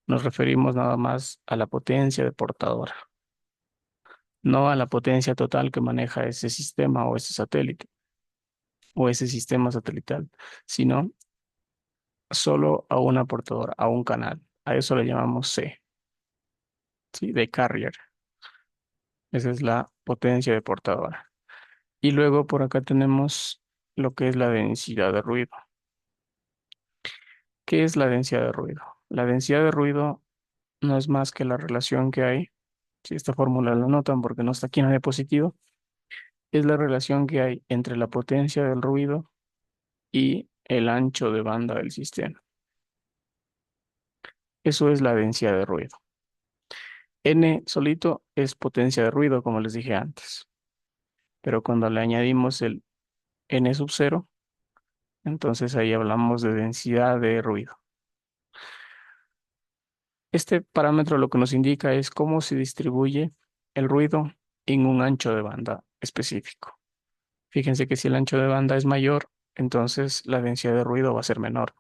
nos referimos nada más a la potencia de portadora, no a la potencia total que maneja ese sistema o ese satélite o ese sistema satelital, sino solo a una portadora, a un canal. A eso le llamamos C, ¿sí? De carrier. Esa es la potencia de portadora. Y luego por acá tenemos lo que es la densidad de ruido. ¿Qué es la densidad de ruido? La densidad de ruido no es más que la relación que hay, si esta fórmula la notan porque no está aquí en la diapositiva, es la relación que hay entre la potencia del ruido y el ancho de banda del sistema. Eso es la densidad de ruido. N solito es potencia de ruido, como les dije antes. Pero cuando le añadimos el N sub 0, entonces ahí hablamos de densidad de ruido. Este parámetro lo que nos indica es cómo se distribuye el ruido en un ancho de banda específico. Fíjense que si el ancho de banda es mayor, entonces la densidad de ruido va a ser menor.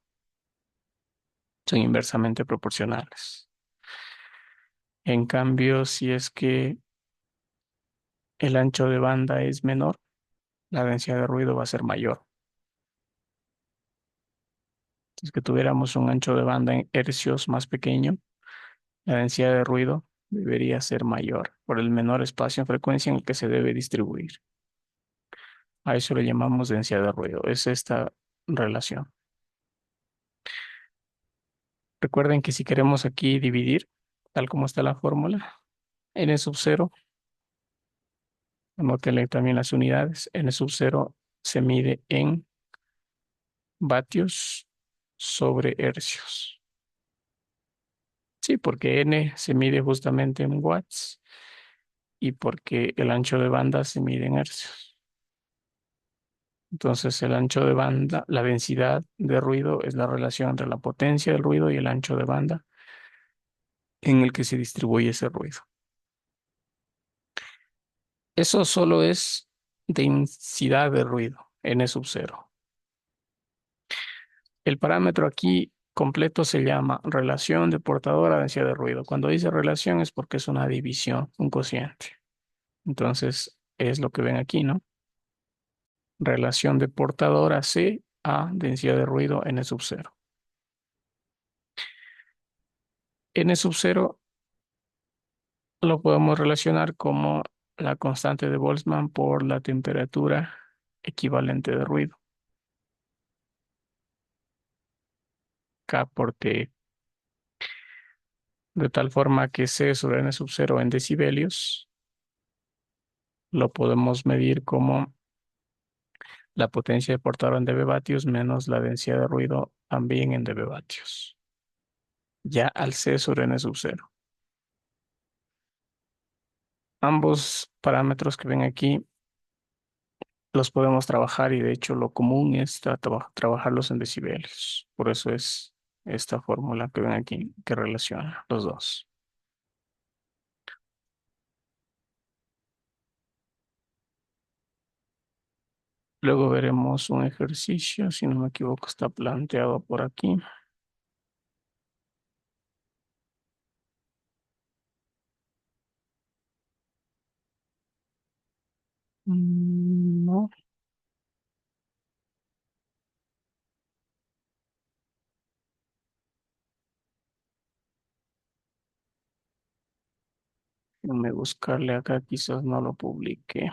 Son inversamente proporcionales. En cambio, si es que el ancho de banda es menor, la densidad de ruido va a ser mayor. Si es que tuviéramos un ancho de banda en hercios más pequeño, la densidad de ruido debería ser mayor por el menor espacio en frecuencia en el que se debe distribuir. A eso le llamamos densidad de ruido. Es esta relación. Recuerden que si queremos aquí dividir, tal como está la fórmula, n sub 0, anótenle también las unidades, n sub 0 se mide en vatios sobre hercios. Sí, porque N se mide justamente en watts y porque el ancho de banda se mide en hercios. Entonces, el ancho de banda, la densidad de ruido es la relación entre la potencia del ruido y el ancho de banda en el que se distribuye ese ruido. Eso solo es densidad de ruido, N sub cero. El parámetro aquí completo se llama relación de portador a densidad de ruido. Cuando dice relación es porque es una división, un cociente. Entonces, es lo que ven aquí, ¿no? Relación de portador a C a densidad de ruido N sub cero. N sub cero lo podemos relacionar como la constante de Boltzmann por la temperatura equivalente de ruido, K por T, de tal forma que C sobre N sub cero en decibelios lo podemos medir como la potencia de portador en dB vatios menos la densidad de ruido también en dB vatios, ya al C sobre N sub cero. Ambos parámetros que ven aquí los podemos trabajar y de hecho lo común es trabajarlos en decibelios. Por eso es esta fórmula que ven aquí que relaciona los dos. Luego veremos un ejercicio, si no me equivoco, está planteado por aquí. No, déjame buscarle acá, quizás no lo publiqué,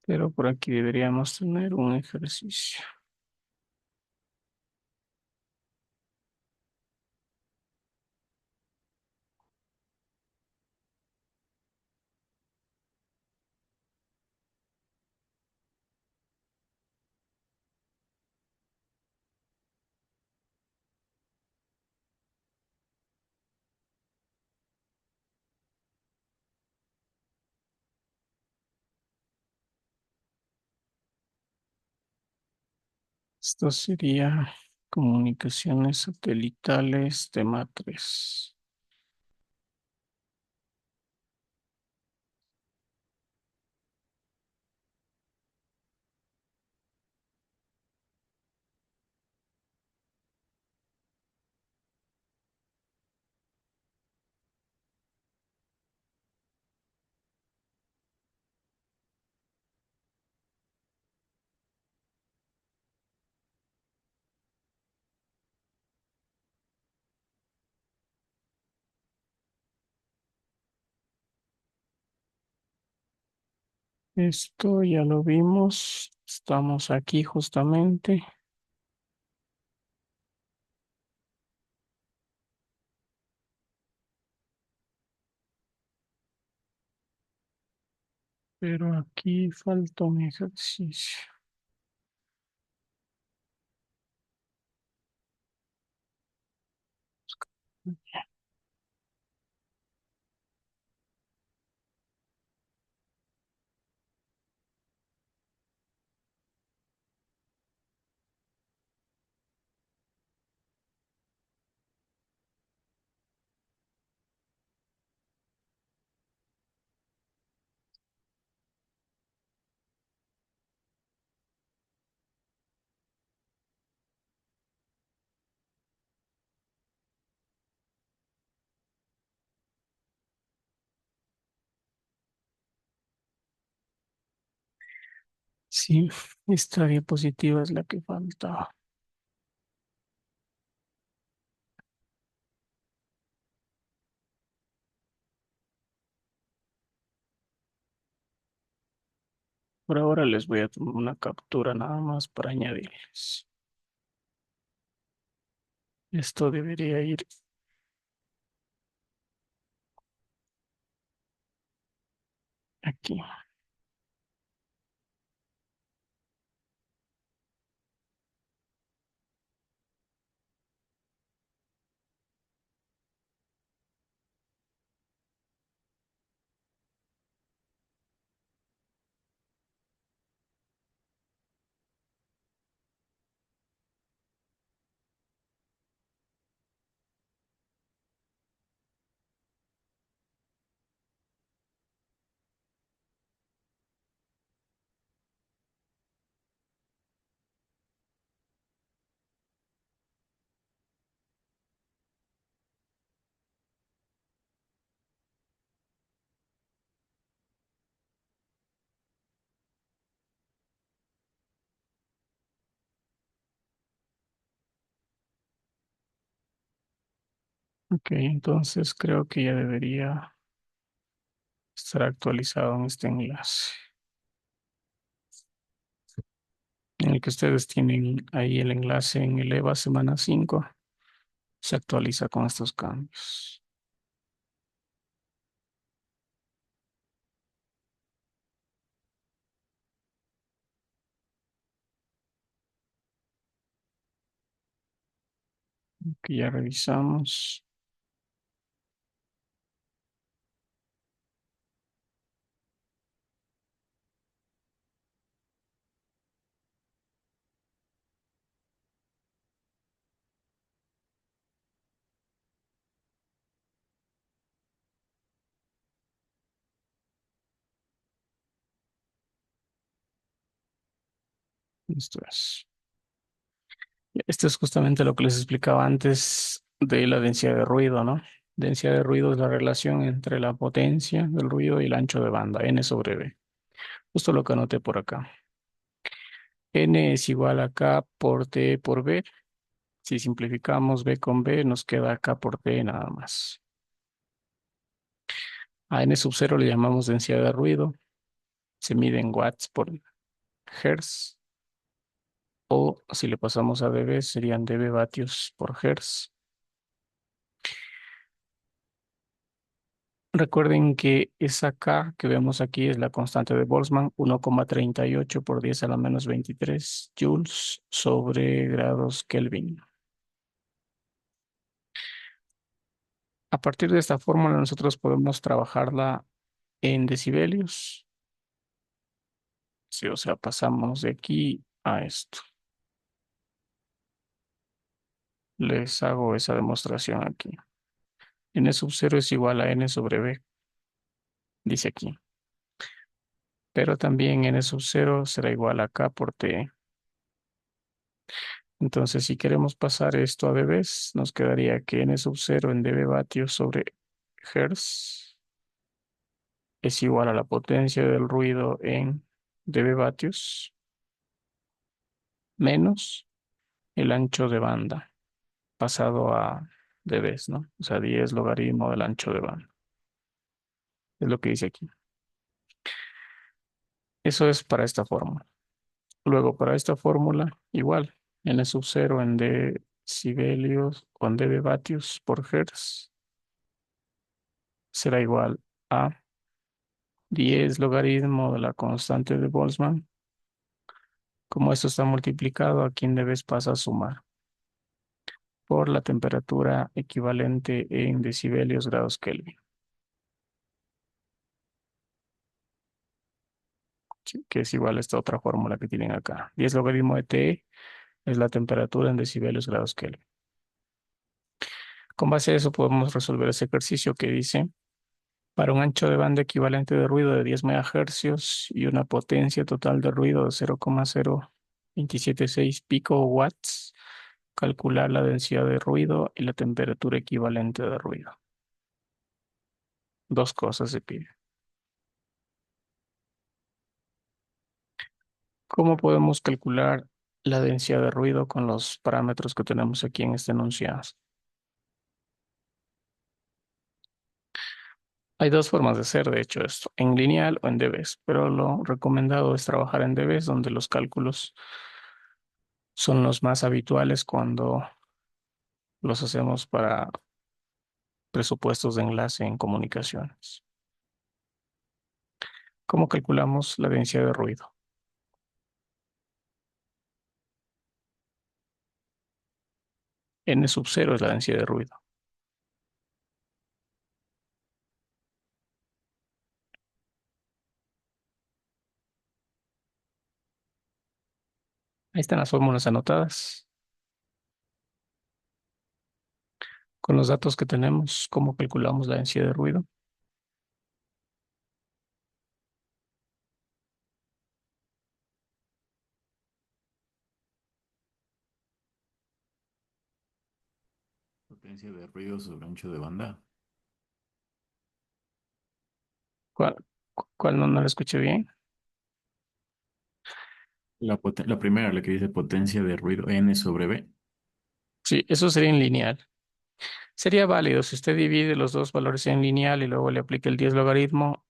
pero por aquí deberíamos tener un ejercicio. Esto sería comunicaciones satelitales, tema 3. Esto ya lo vimos. Estamos aquí justamente. Pero aquí falta un ejercicio. Sí, esta diapositiva es la que faltaba. Por ahora les voy a tomar una captura nada más para añadirles. Esto debería ir aquí. Ok, entonces creo que ya debería estar actualizado en este enlace, en el que ustedes tienen ahí el enlace en el EVA semana 5. Se actualiza con estos cambios. Que ya revisamos. Esto es. Esto es justamente lo que les explicaba antes de la densidad de ruido, ¿no? Densidad de ruido es la relación entre la potencia del ruido y el ancho de banda, N sobre B. Justo lo que anoté por acá. N es igual a K por T por B. Si simplificamos B con B, nos queda K por T nada más. A N sub 0 le llamamos densidad de ruido. Se mide en watts por hertz. O si le pasamos a dB, serían dB vatios por hertz. Recuerden que esa K que vemos aquí es la constante de Boltzmann, 1,38 por 10 a la menos 23 joules sobre grados Kelvin. A partir de esta fórmula nosotros podemos trabajarla en decibelios. Sí, o sea, pasamos de aquí a esto. Les hago esa demostración aquí. N sub 0 es igual a N sobre B, dice aquí. Pero también N sub 0 será igual a K por T. Entonces, si queremos pasar esto a dBs, nos quedaría que N sub 0 en dB vatios sobre Hertz es igual a la potencia del ruido en dB vatios menos el ancho de banda pasado a dBs, ¿no? O sea, 10 logaritmo del ancho de banda. Es lo que dice aquí. Eso es para esta fórmula. Luego, para esta fórmula, igual, N sub 0 en decibelios o en dB vatios por Hertz será igual a 10 logaritmo de la constante de Boltzmann. Como esto está multiplicado, aquí en debes pasa a sumar por la temperatura equivalente en decibelios grados Kelvin, ¿sí? Que es igual a esta otra fórmula que tienen acá. 10 logaritmo de T es la temperatura en decibelios grados Kelvin. Con base a eso podemos resolver ese ejercicio que dice, para un ancho de banda equivalente de ruido de 10 megahercios y una potencia total de ruido de 0,0276 picowatts, calcular la densidad de ruido y la temperatura equivalente de ruido. Dos cosas se pide. ¿Cómo podemos calcular la densidad de ruido con los parámetros que tenemos aquí en este enunciado? Hay dos formas de hacer, de hecho, esto, en lineal o en dBs, pero lo recomendado es trabajar en dBs, donde los cálculos son los más habituales cuando los hacemos para presupuestos de enlace en comunicaciones. ¿Cómo calculamos la densidad de ruido? N sub 0 es la densidad de ruido. Ahí están las fórmulas anotadas. Con los datos que tenemos, ¿cómo calculamos la densidad de ruido? Potencia de ruido sobre ancho de banda. ¿Cuál, cuál no la escuché bien? La primera, la que dice potencia de ruido N sobre B. Sí, eso sería en lineal. Sería válido si usted divide los dos valores en lineal y luego le aplica el 10 logaritmo,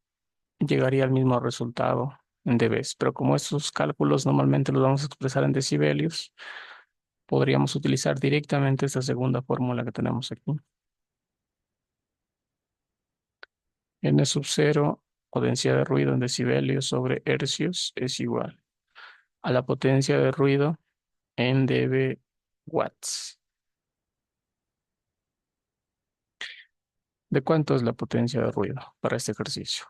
llegaría al mismo resultado en dBs. Pero como estos cálculos normalmente los vamos a expresar en decibelios, podríamos utilizar directamente esta segunda fórmula que tenemos aquí. N sub 0 o densidad de ruido en decibelios sobre hercios es igual a la potencia de ruido en dB watts. ¿De cuánto es la potencia de ruido para este ejercicio?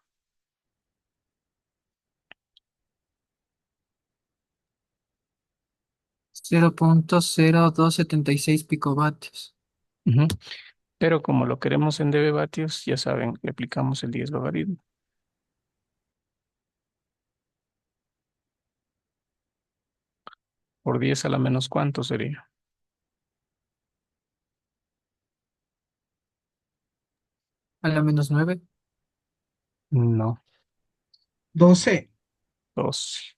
0.0276 picovatios. Ujú. Pero como lo queremos en dB vatios, ya saben, le aplicamos el 10 logaritmo. Por 10 a la menos ¿cuánto sería? A la menos 9. No, 12. 2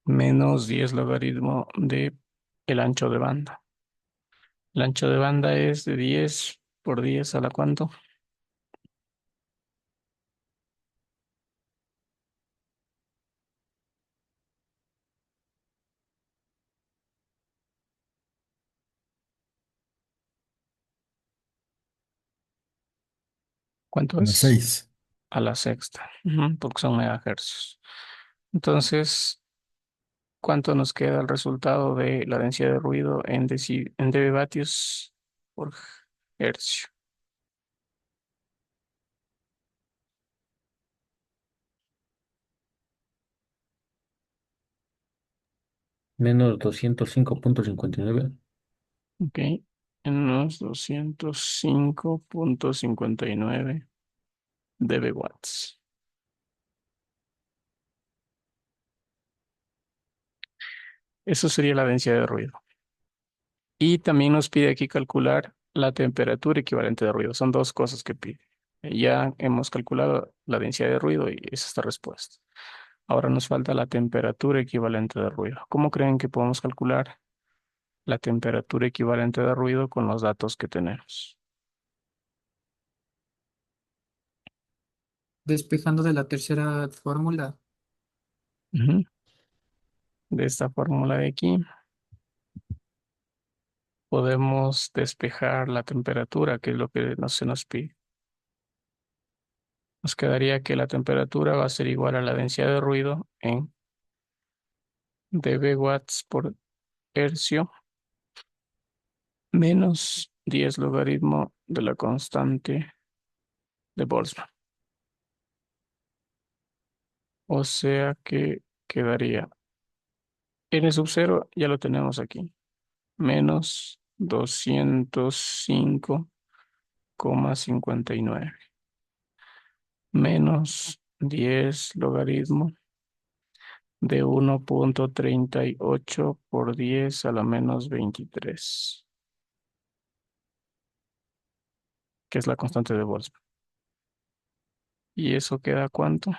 menos 10 logaritmo de el ancho de banda. El ancho de banda es de 10 por 10 a la ¿cuánto? ¿Cuánto Como es? 6. A la sexta, ujú, porque son megahercios. Entonces, ¿cuánto nos queda el resultado de la densidad de ruido en dB vatios por hercio? Menos 205.59. Ok, en unos 205.59 dB watts. Eso sería la densidad de ruido. Y también nos pide aquí calcular la temperatura equivalente de ruido. Son dos cosas que pide. Ya hemos calculado la densidad de ruido y es esta respuesta. Ahora nos falta la temperatura equivalente de ruido. ¿Cómo creen que podemos calcular la temperatura equivalente de ruido con los datos que tenemos? Despejando de la tercera fórmula. Ujú. De esta fórmula de aquí podemos despejar la temperatura, que es lo que no se nos pide. Nos quedaría que la temperatura va a ser igual a la densidad de ruido en dB watts por hercio menos 10 logaritmo de la constante de Boltzmann. O sea que quedaría n sub 0, ya lo tenemos aquí, menos 205,59 menos 10 logaritmo de 1.38 por 10 a la menos 23, que es la constante de Boltzmann. ¿Y eso queda cuánto?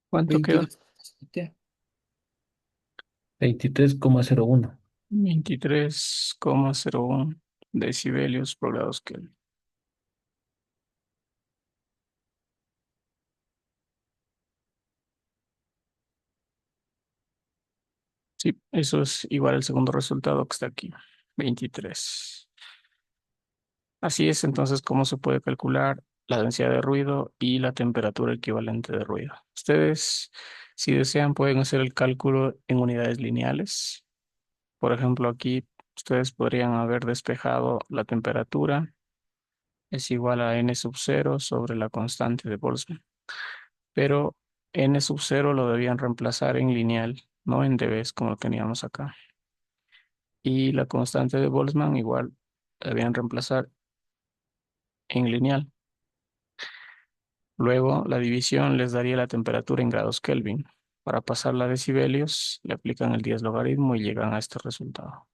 ¿Cuánto queda? 23,01. 23,01 decibelios por grados Kelvin. Sí, eso es igual al segundo resultado que está aquí, 23. Así es, entonces, ¿cómo se puede calcular la densidad de ruido y la temperatura equivalente de ruido? Ustedes, si desean, pueden hacer el cálculo en unidades lineales. Por ejemplo, aquí ustedes podrían haber despejado la temperatura es igual a n sub 0 sobre la constante de Boltzmann. Pero n sub 0 lo debían reemplazar en lineal, no en dBs como lo teníamos acá. Y la constante de Boltzmann igual debían reemplazar en lineal. Luego la división les daría la temperatura en grados Kelvin. Para pasarla a decibelios, le aplican el 10 logaritmo y llegan a este resultado.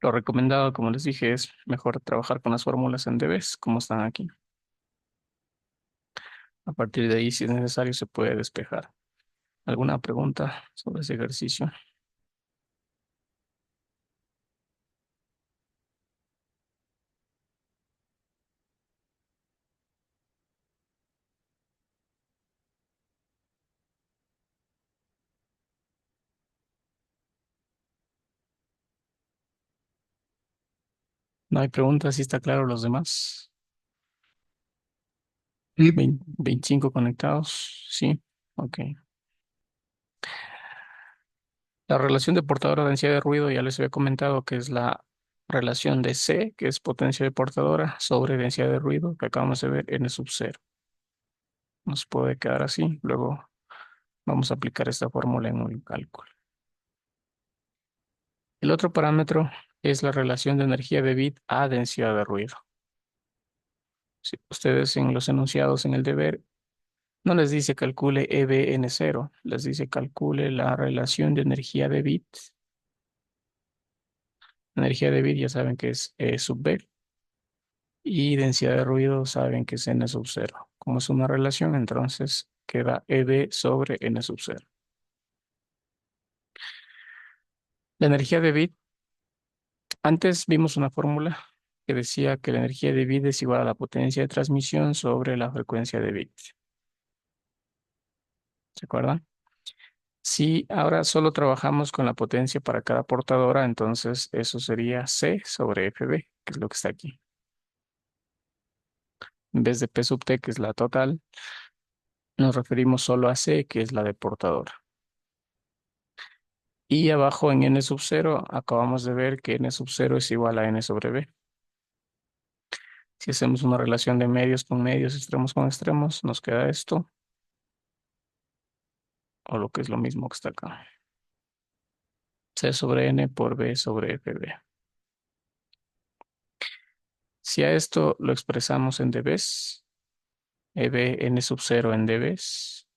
Lo recomendado, como les dije, es mejor trabajar con las fórmulas en dBs, como están aquí. A partir de ahí, si es necesario, se puede despejar. ¿Alguna pregunta sobre ese ejercicio? ¿No hay preguntas? ¿Sí está claro los demás? Sí, 25 conectados, sí, ok. La relación de portadora densidad de ruido ya les había comentado que es la relación de C, que es potencia de portadora, sobre densidad de ruido, que acabamos de ver n sub 0. Nos puede quedar así. Luego vamos a aplicar esta fórmula en un cálculo. El otro parámetro es la relación de energía de bit a densidad de ruido. Si ustedes en los enunciados en el deber no les dice calcule EBN0, les dice calcule la relación de energía de bit. Energía de bit ya saben que es E sub B. Y densidad de ruido saben que es n sub 0. Como es una relación, entonces queda EB sobre n sub 0. La energía de bit, antes vimos una fórmula que decía que la energía de bit es igual a la potencia de transmisión sobre la frecuencia de bit. ¿Se acuerdan? Si ahora solo trabajamos con la potencia para cada portadora, entonces eso sería C sobre FB, que es lo que está aquí. En vez de P sub T, que es la total, nos referimos solo a C, que es la de portadora. Y abajo en n sub 0 acabamos de ver que n sub 0 es igual a n sobre b. Si hacemos una relación de medios con medios, extremos con extremos, nos queda esto. O lo que es lo mismo que está acá. C sobre n por b sobre fb. Si a esto lo expresamos en dBs, eb n sub 0 en dBs,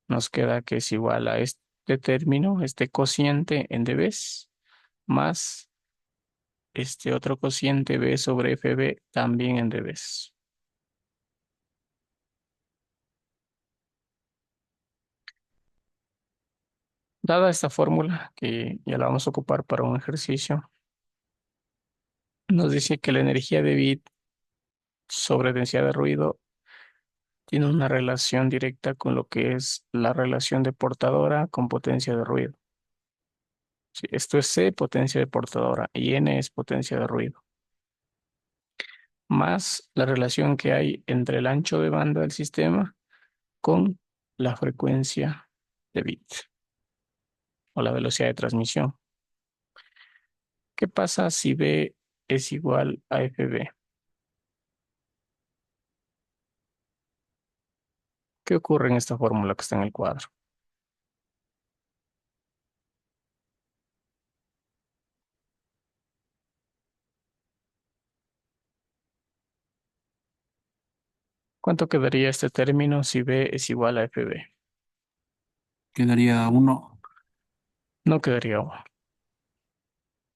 nos queda que es igual a este término, este cociente en dBs, más este otro cociente b sobre fb también en dBs. Dada esta fórmula, que ya la vamos a ocupar para un ejercicio, nos dice que la energía de bit sobre densidad de ruido tiene una relación directa con lo que es la relación de portadora con potencia de ruido. Sí, esto es C, potencia de portadora, y N es potencia de ruido, más la relación que hay entre el ancho de banda del sistema con la frecuencia de bit o la velocidad de transmisión. ¿Qué pasa si B es igual a FB? ¿Qué ocurre en esta fórmula que está en el cuadro? ¿Cuánto quedaría este término si B es igual a FB? Quedaría 1. No quedaría 1.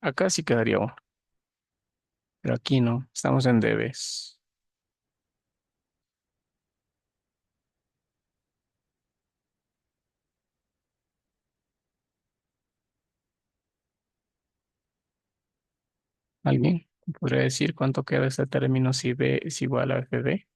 Acá sí quedaría 1, pero aquí no. Estamos en dBs. ¿Alguien podría decir cuánto queda este término si B es igual a FB?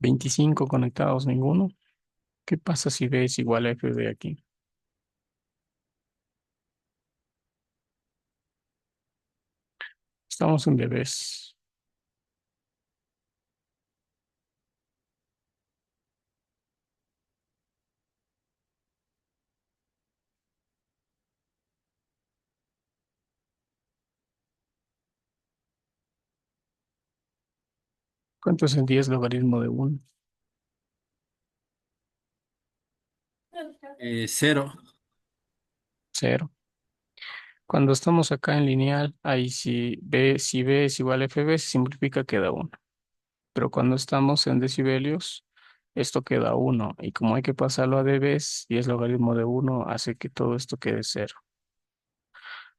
¿25 conectados? ¿Ninguno? ¿Qué pasa si B es igual a FB aquí? Estamos en dBs. ¿Cuánto es el 10 logaritmo de 1? 0. 0. Cuando estamos acá en lineal, ahí si B es igual a FB, se simplifica, queda 1. Pero cuando estamos en decibelios, esto queda 1. Y como hay que pasarlo a dBs, y es logaritmo de 1, hace que todo esto quede 0.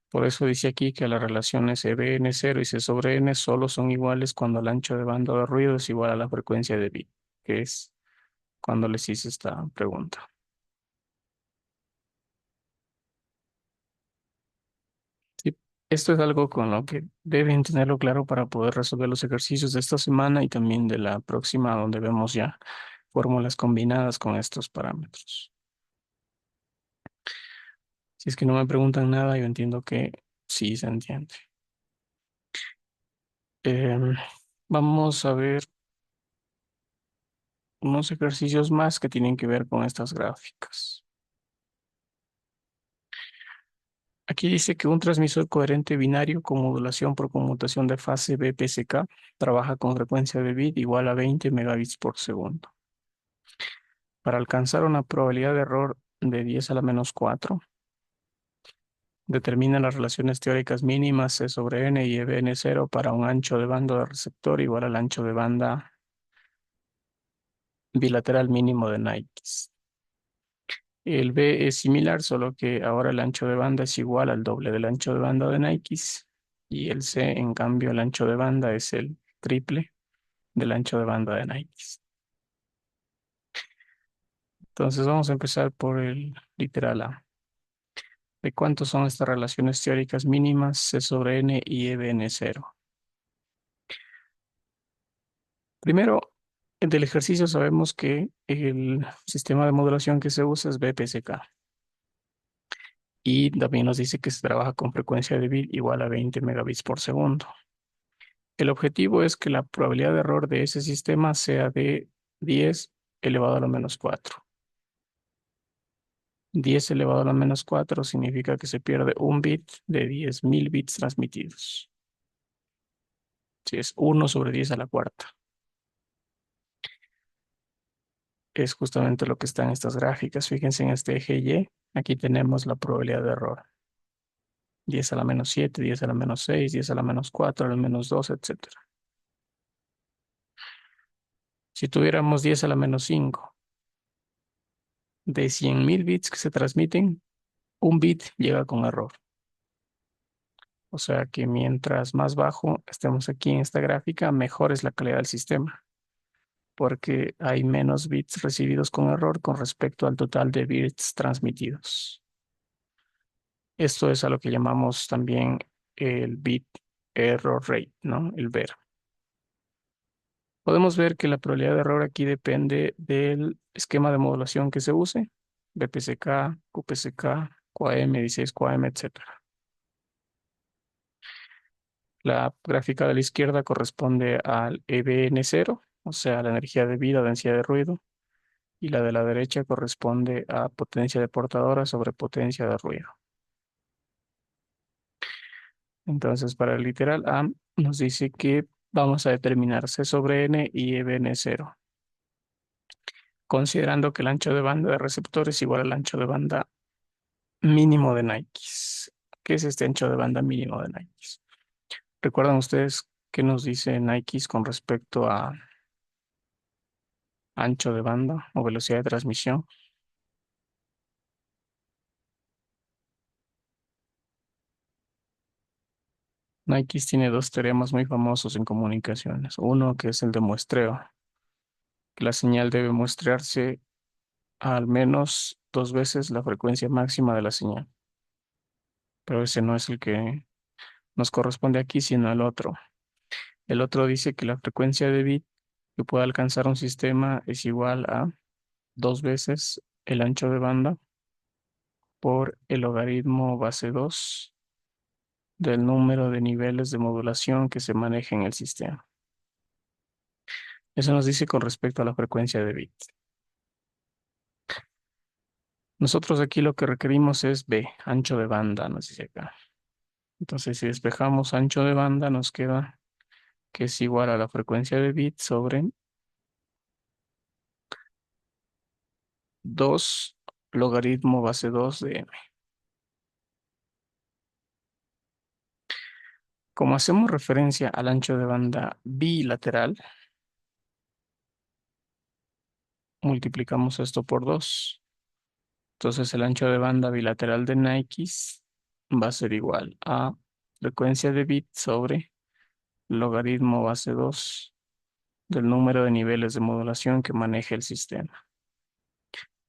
Por eso dice aquí que las relaciones EB_n0 y C sobre n solo son iguales cuando el ancho de banda de ruido es igual a la frecuencia de bit, que es cuando les hice esta pregunta. Sí, esto es algo con lo que deben tenerlo claro para poder resolver los ejercicios de esta semana y también de la próxima, donde vemos ya fórmulas combinadas con estos parámetros. Si es que no me preguntan nada, yo entiendo que sí se entiende. Em, Vamos a ver unos ejercicios más que tienen que ver con estas gráficas. Aquí dice que un transmisor coherente binario con modulación por conmutación de fase BPSK trabaja con frecuencia de bit igual a 20 megabits por segundo. Para alcanzar una probabilidad de error de 10 a la menos 4, determina las relaciones teóricas mínimas C sobre n y EBN0 para un ancho de banda de receptor igual al ancho de banda bilateral mínimo de Nyquist. El B es similar, solo que ahora el ancho de banda es igual al doble del ancho de banda de Nyquist. Y el C, en cambio, el ancho de banda es el triple del ancho de banda de Nyquist. Entonces vamos a empezar por el literal A. ¿De cuántos son estas relaciones teóricas mínimas C sobre n y EBN0? Primero, del ejercicio sabemos que el sistema de modulación que se usa es BPSK. Y también nos dice que se trabaja con frecuencia de bit igual a 20 megabits por segundo. El objetivo es que la probabilidad de error de ese sistema sea de 10 elevado a la menos 4. 10 elevado a la menos 4 significa que se pierde un bit de 10.000 bits transmitidos. Si es 1 sobre 10 a la cuarta. Es justamente lo que está en estas gráficas. Fíjense en este eje Y. Aquí tenemos la probabilidad de error. 10 a la menos 7, 10 a la menos 6, 10 a la menos 4, a la menos 2, etc. Si tuviéramos 10 a la menos 5, de 100.000 bits que se transmiten, un bit llega con error. O sea que mientras más bajo estemos aquí en esta gráfica, mejor es la calidad del sistema, porque hay menos bits recibidos con error con respecto al total de bits transmitidos. Esto es a lo que llamamos también el bit error rate, ¿no? El BER. Podemos ver que la probabilidad de error aquí depende del esquema de modulación que se use, BPSK, QPSK, QAM, 16 QAM, etc. La gráfica de la izquierda corresponde al EBN0, o sea, la energía de vida, densidad de ruido, y la de la derecha corresponde a potencia de portadora sobre potencia de ruido. Entonces, para el literal A, nos dice que vamos a determinar C sobre N y EBN0, considerando que el ancho de banda de receptor es igual al ancho de banda mínimo de Nyquist. ¿Qué es este ancho de banda mínimo de Nyquist? ¿Recuerdan ustedes qué nos dice Nyquist con respecto a ancho de banda o velocidad de transmisión? Nyquist tiene dos teoremas muy famosos en comunicaciones. Uno que es el de muestreo, que la señal debe muestrearse al menos 2 veces la frecuencia máxima de la señal. Pero ese no es el que nos corresponde aquí, sino el otro. El otro dice que la frecuencia de bit que puede alcanzar un sistema es igual a 2 veces el ancho de banda por el logaritmo base 2 del número de niveles de modulación que se maneja en el sistema. Eso nos dice con respecto a la frecuencia de bit. Nosotros aquí lo que requerimos es B, ancho de banda, nos dice acá. Entonces, si despejamos ancho de banda, nos queda que es igual a la frecuencia de bit sobre 2 logaritmo base 2 de m. Como hacemos referencia al ancho de banda bilateral, multiplicamos esto por 2. Entonces, el ancho de banda bilateral de X va a ser igual a frecuencia de bit sobre logaritmo base 2 del número de niveles de modulación que maneja el sistema.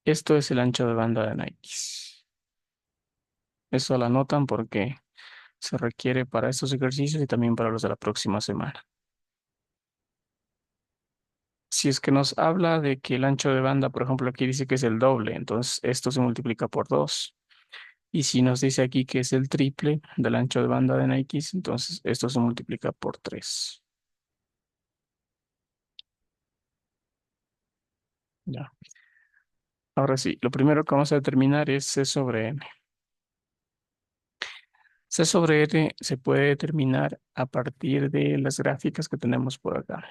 Esto es el ancho de banda de X. Eso lo anotan porque se requiere para estos ejercicios y también para los de la próxima semana. Si es que nos habla de que el ancho de banda, por ejemplo, aquí dice que es el doble, entonces esto se multiplica por 2. Y si nos dice aquí que es el triple del ancho de banda de X, entonces esto se multiplica por 3. Ya. Ahora sí, lo primero que vamos a determinar es C sobre N. C sobre N se puede determinar a partir de las gráficas que tenemos por acá.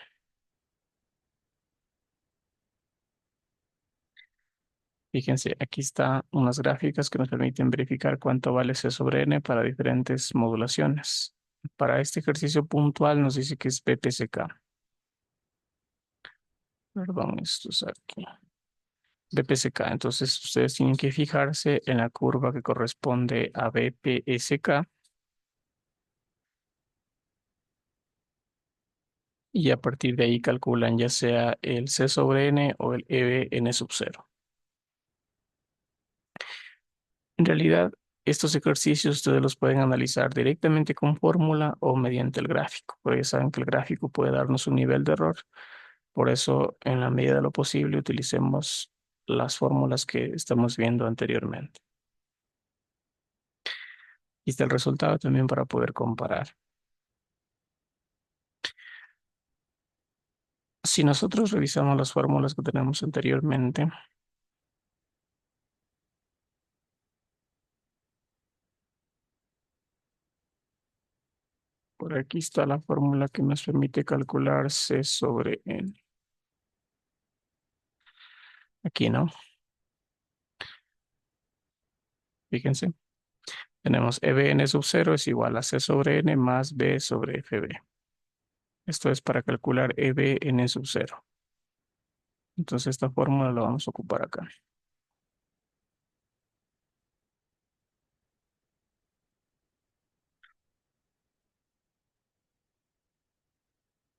Fíjense, aquí están unas gráficas que nos permiten verificar cuánto vale C sobre N para diferentes modulaciones. Para este ejercicio puntual nos dice que es BPSK. Perdón, esto es aquí. BPSK. Entonces ustedes tienen que fijarse en la curva que corresponde a BPSK y a partir de ahí calculan ya sea el C sobre N o el EB N sub 0. En realidad, estos ejercicios ustedes los pueden analizar directamente con fórmula o mediante el gráfico, porque ya saben que el gráfico puede darnos un nivel de error. Por eso, en la medida de lo posible, utilicemos las fórmulas que estamos viendo anteriormente. Y está el resultado también para poder comparar. Si nosotros revisamos las fórmulas que tenemos anteriormente, por aquí está la fórmula que nos permite calcular C sobre N. Aquí, ¿no? Fíjense. Tenemos EBN sub 0 es igual a C sobre N más B sobre FB. Esto es para calcular EBN sub 0. Entonces esta fórmula la vamos a ocupar acá.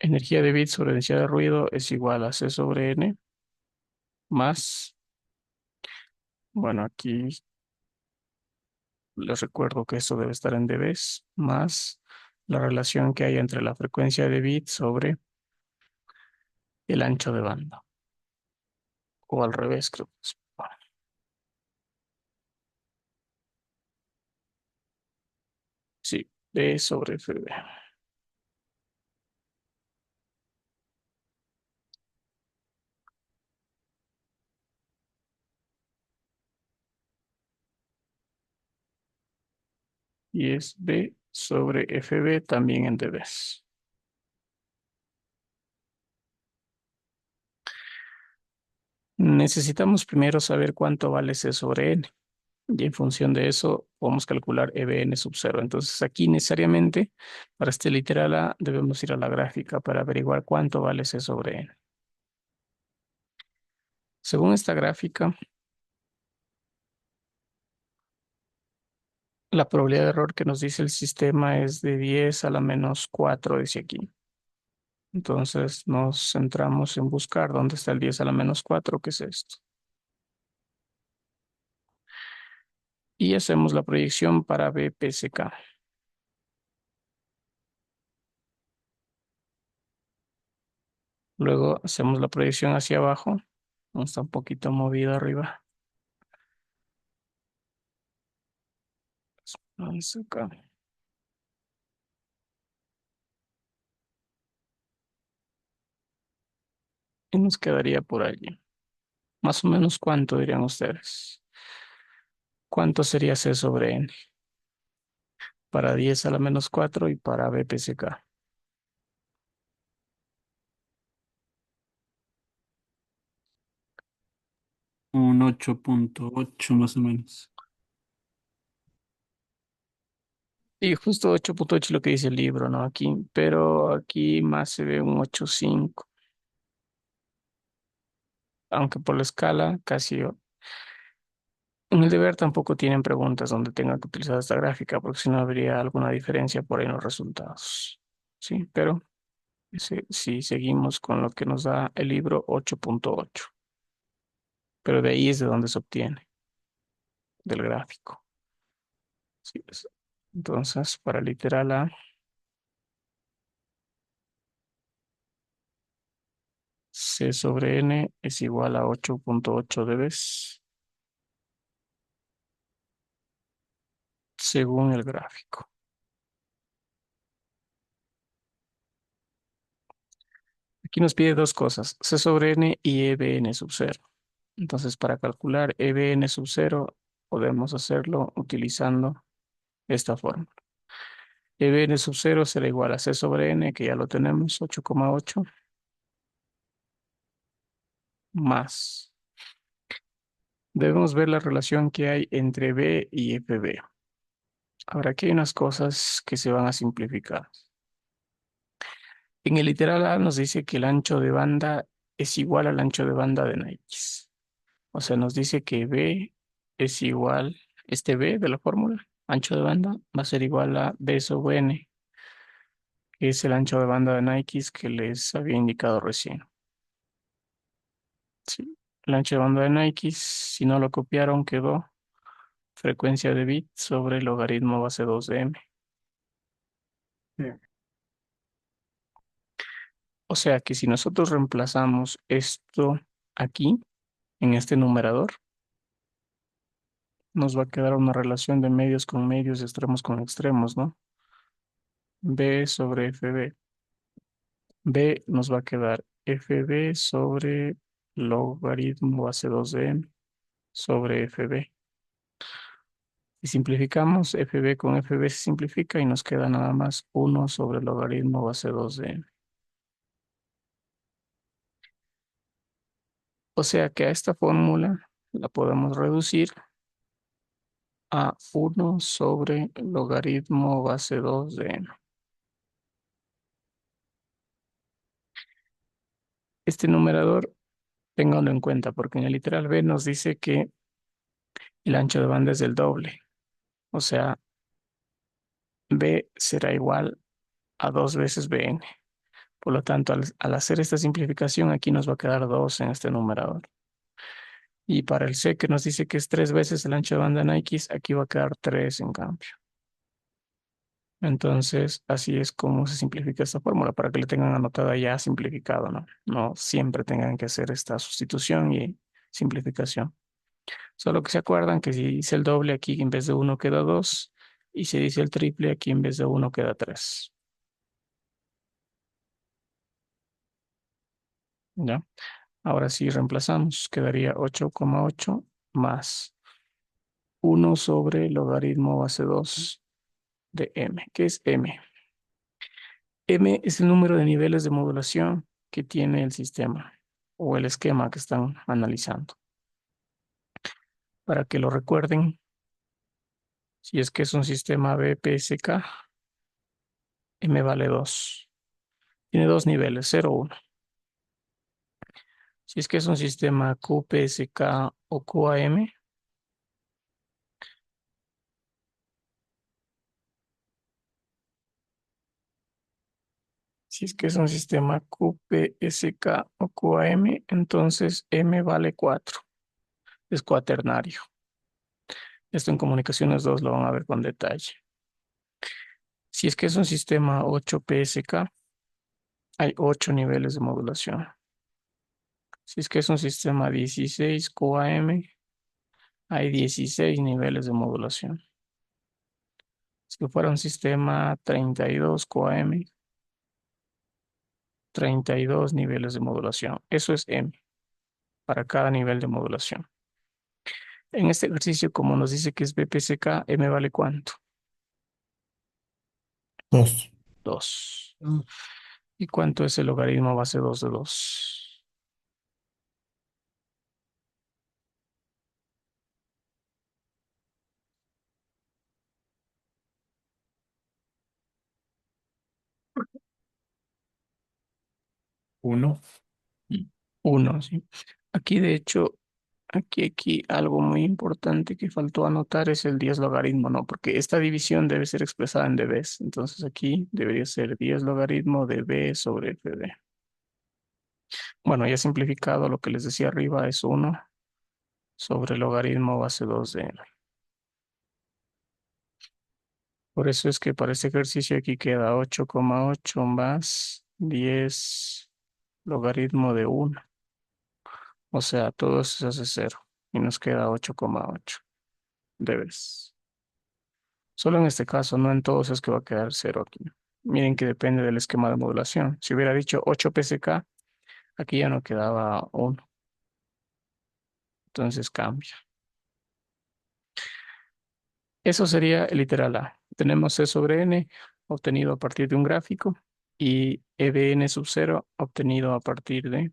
Energía de bit sobre densidad de ruido es igual a C sobre N más, bueno, aquí les recuerdo que esto debe estar en dBs, más la relación que hay entre la frecuencia de bit sobre el ancho de banda. O al revés, creo que es. Bueno, sí, B sobre FB. Y es B sobre FB también en dBs. Necesitamos primero saber cuánto vale C sobre N. Y en función de eso, podemos calcular EBN sub 0. Entonces, aquí necesariamente, para este literal A, debemos ir a la gráfica para averiguar cuánto vale C sobre N. Según esta gráfica, la probabilidad de error que nos dice el sistema es de 10 a la menos 4, dice aquí. Entonces, nos centramos en buscar dónde está el 10 a la menos 4, que es esto. Y hacemos la proyección para BPSK. Luego hacemos la proyección hacia abajo. Está un poquito movido arriba. Vamos acá. y nos quedaría por allí. Más o menos, ¿cuánto dirían ustedes? ¿Cuánto sería C sobre N? Para 10 a la menos 4 y para BPCK. Un 8.8 más o menos. Y justo 8.8 lo que dice el libro, ¿no? Aquí, pero aquí más se ve un 8.5. Aunque por la escala casi... En el deber tampoco tienen preguntas donde tengan que utilizar esta gráfica, porque si no habría alguna diferencia por ahí en los resultados. Sí, pero si seguimos con lo que nos da el libro 8.8. Pero de ahí es de donde se obtiene, del gráfico. Sí, entonces, para literal A, C sobre N es igual a 8.8 dB según el gráfico. Aquí nos pide dos cosas, C sobre N y EBN sub 0. Entonces, para calcular EBN sub 0, podemos hacerlo utilizando esta fórmula. EBN sub 0 será igual a C sobre N, que ya lo tenemos, 8,8, más. Debemos ver la relación que hay entre B y FB. Ahora, aquí hay unas cosas que se van a simplificar. En el literal A nos dice que el ancho de banda es igual al ancho de banda de X. O sea, nos dice que B es igual, este B de la fórmula, ancho de banda, va a ser igual a B sobre N, que es el ancho de banda de Nike que les había indicado recién. Sí. El ancho de banda de Nike, si no lo copiaron, quedó frecuencia de bit sobre logaritmo base 2 de M. Sí. O sea que si nosotros reemplazamos esto aquí, en este numerador, nos va a quedar una relación de medios con medios, extremos con extremos, ¿no? B sobre FB. B nos va a quedar FB sobre logaritmo base 2 de M sobre FB. Si simplificamos, FB con FB se simplifica y nos queda nada más 1 sobre logaritmo base 2 de M. O sea que a esta fórmula la podemos reducir a 1 sobre logaritmo base 2 de M. Este numerador, ténganlo en cuenta, porque en el literal B nos dice que el ancho de banda es el doble. O sea, B será igual a 2 veces Bn. Por lo tanto, al hacer esta simplificación, aquí nos va a quedar 2 en este numerador. Y para el C, que nos dice que es 3 veces el ancho de banda en X, aquí va a quedar 3 en cambio. Entonces, así es como se simplifica esta fórmula, para que le tengan anotada ya simplificado, ¿no? No siempre tengan que hacer esta sustitución y simplificación. Solo que se acuerdan que si dice el doble aquí en vez de 1 queda 2, y si dice el triple aquí en vez de 1 queda 3. ¿Ya? Ahora sí reemplazamos, quedaría 8,8 más 1 sobre logaritmo base 2 de M. ¿Qué es M? M es el número de niveles de modulación que tiene el sistema o el esquema que están analizando. Para que lo recuerden, si es que es un sistema BPSK, M vale 2. Tiene dos niveles, 0, 1. Si es que es un sistema QPSK o QAM, si es que es un sistema QPSK o QAM, entonces M vale 4. Es cuaternario. Esto en comunicaciones 2 lo van a ver con detalle. Si es que es un sistema 8PSK, hay 8 niveles de modulación. Si es que es un sistema 16 QAM, hay 16 niveles de modulación. Si fuera un sistema 32 QAM, 32 niveles de modulación. Eso es M para cada nivel de modulación. En este ejercicio, como nos dice que es BPCK, M vale ¿cuánto? 2. 2. ¿Y cuánto es el logaritmo base 2 de 2? Uno. 1, ¿sí? Aquí, de hecho, aquí algo muy importante que faltó anotar es el 10 logaritmo, ¿no? Porque esta división debe ser expresada en dBs. Entonces aquí debería ser 10 logaritmo de B sobre FB. Bueno, ya simplificado, lo que les decía arriba es 1 sobre logaritmo base 2 de N. Por eso es que para este ejercicio aquí queda 8,8 más 10 logaritmo de 1. O sea, todo eso se hace 0 y nos queda 8,8 dBs. Solo en este caso, no en todos es que va a quedar 0 aquí. Miren que depende del esquema de modulación. Si hubiera dicho 8 PSK, aquí ya no quedaba 1. Entonces cambia. Eso sería el literal A. Tenemos C sobre N obtenido a partir de un gráfico y E de N sub 0 obtenido a partir de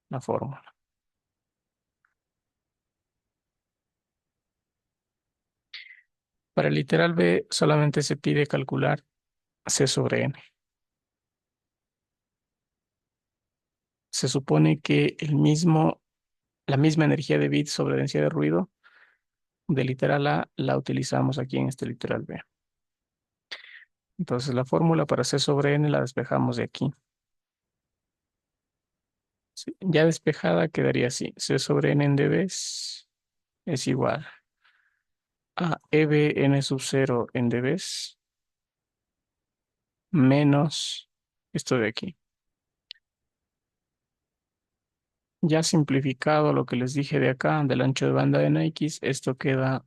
la fórmula. Para el literal B solamente se pide calcular C sobre N. Se supone que la misma energía de bit sobre densidad de ruido de literal A la utilizamos aquí en este literal B. Entonces la fórmula para C sobre N la despejamos de aquí. Sí, ya despejada quedaría así. C sobre N en dB es igual a EB N sub 0 en dB menos esto de aquí. Ya simplificado lo que les dije de acá, del ancho de banda de NX, esto queda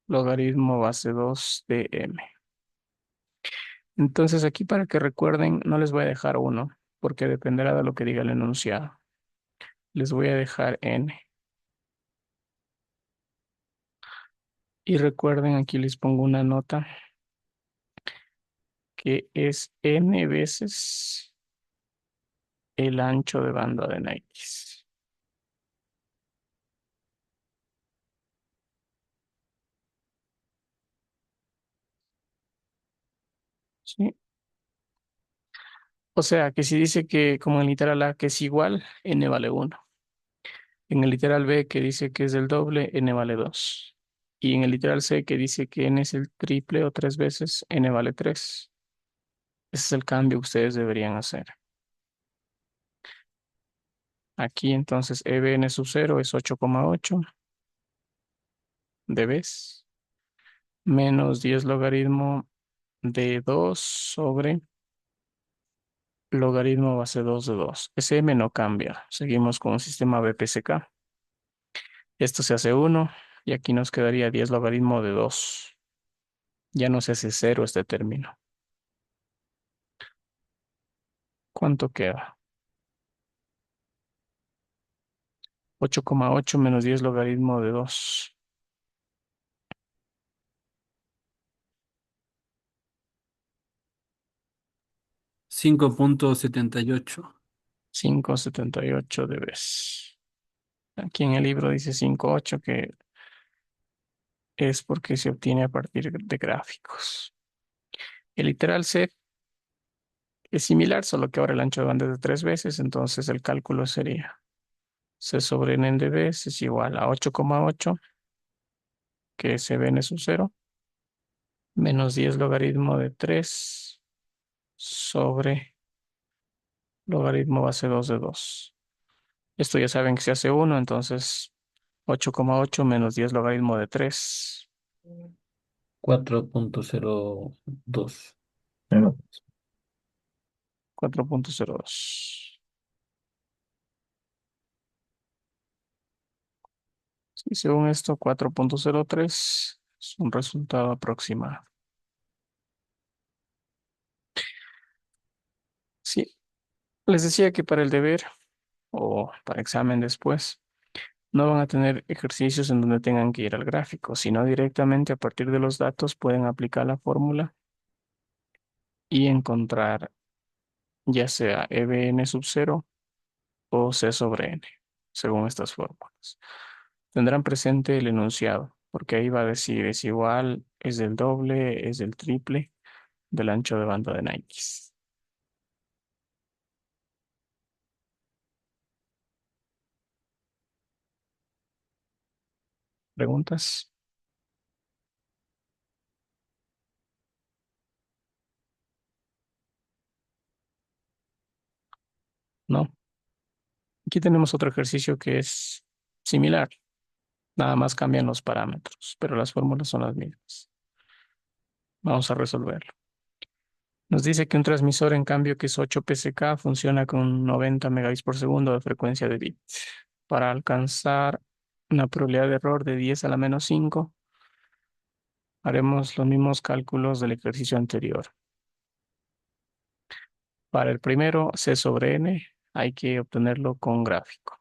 logaritmo base 2 de M. Entonces aquí para que recuerden, no les voy a dejar 1, porque dependerá de lo que diga el enunciado. Les voy a dejar N. Y recuerden, aquí les pongo una nota que es N veces el ancho de banda de NX. ¿Sí? O sea, que si dice que como en literal A que es igual, N vale 1. En el literal B que dice que es el doble, N vale 2. Y en el literal C que dice que N es el triple o 3 veces, N vale 3. Ese es el cambio que ustedes deberían hacer. Aquí entonces EBN sub 0 es 8,8 dB menos 10 logaritmo de 2 sobre logaritmo base 2 de 2. Ese M no cambia. Seguimos con un sistema BPCK. Esto se hace 1 y aquí nos quedaría 10 logaritmo de 2. Ya no se hace 0 este término. ¿Cuánto queda? 8,8 menos 10 logaritmo de 2. 5,78. 5,78 dB. Aquí en el libro dice 5,8 que es porque se obtiene a partir de gráficos. El literal C es similar, solo que ahora el ancho de banda es de 3 veces, entonces el cálculo sería C sobre N en dB es igual a 8,8, que es CBN sub 0, menos 10 logaritmo de 3 sobre logaritmo base 2 de 2. Esto ya saben que se hace 1, entonces 8,8 menos 10 logaritmo de 3. 4.02. 4,02. Sí, según esto, 4,03 es un resultado aproximado. Les decía que para el deber o para examen después, no van a tener ejercicios en donde tengan que ir al gráfico, sino directamente a partir de los datos pueden aplicar la fórmula y encontrar ya sea EBN sub 0 o C sobre N, según estas fórmulas. Tendrán presente el enunciado, porque ahí va a decir es igual, es del doble, es del triple del ancho de banda de Nike. ¿Preguntas? ¿No? Aquí tenemos otro ejercicio que es similar, nada más cambian los parámetros, pero las fórmulas son las mismas. Vamos a resolverlo. Nos dice que un transmisor, en cambio, que es 8 PSK, funciona con 90 megabits por segundo de frecuencia de bit. Para alcanzar una probabilidad de error de 10 a la menos 5, haremos los mismos cálculos del ejercicio anterior. Para el primero, C sobre N, hay que obtenerlo con gráfico.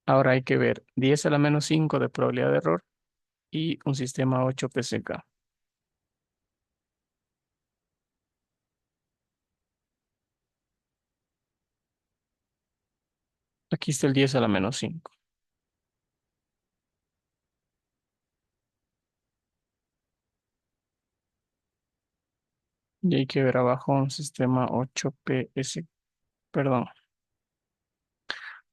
Ahora hay que ver 10 a la menos 5 de probabilidad de error y un sistema 8 PSK. Aquí está el 10 a la menos 5. Y hay que ver abajo un sistema 8 PS, perdón.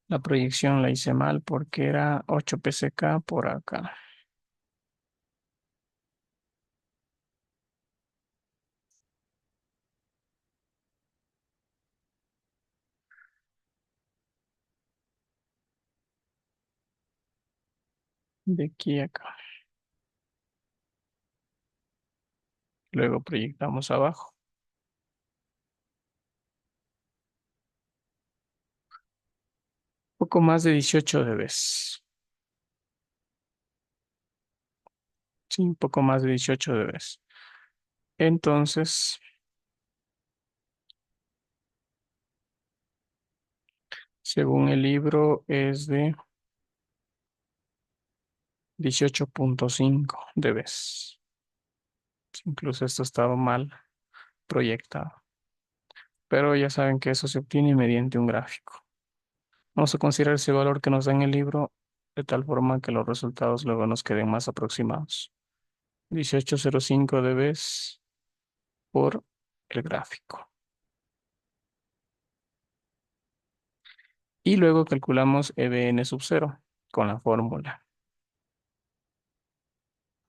La proyección la hice mal porque era 8 PSK por acá. De aquí a acá. Luego proyectamos abajo. Poco más de 18 dB. Sí, un poco más de 18 dB. Entonces, según el libro, es de 18.5 dB. Incluso esto estaba mal proyectado. Pero ya saben que eso se obtiene mediante un gráfico. Vamos a considerar ese valor que nos da en el libro de tal forma que los resultados luego nos queden más aproximados. 18.05 dB por el gráfico. Y luego calculamos EBN sub 0 con la fórmula.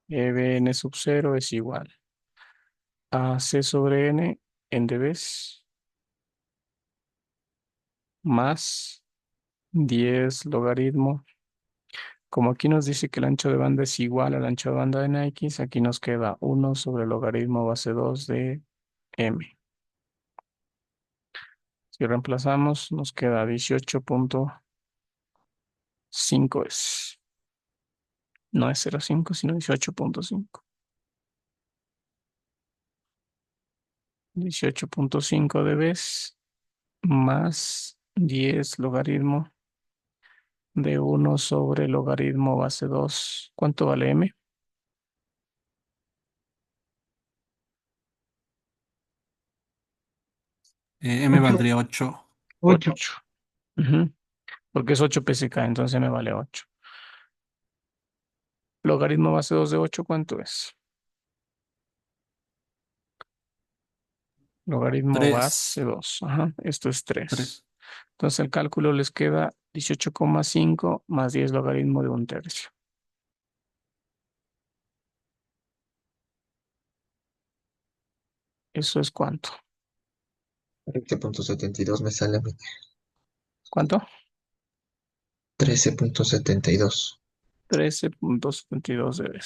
EBN sub 0 es igual a C sobre N en dB más 10 logaritmo. Como aquí nos dice que el ancho de banda es igual al ancho de banda de Nike, aquí nos queda 1 sobre logaritmo base 2 de M. Si reemplazamos, nos queda 18.5 es. No es 0.5, sino 18.5. 18.5 dB más 10 logaritmo de 1 sobre logaritmo base 2. ¿Cuánto vale M? M Ocho. valdría 8. 8. 8. Porque es 8 PSK, entonces me vale 8. Logaritmo base 2 de 8, ¿cuánto es? Logaritmo 3. base 2. Ajá, esto es 3. 3. Entonces el cálculo les queda 18,5 más 10 logaritmo de 1/3. ¿Eso es cuánto? 13.72 me sale a mí. ¿Cuánto? 13.72. 13.72 dB.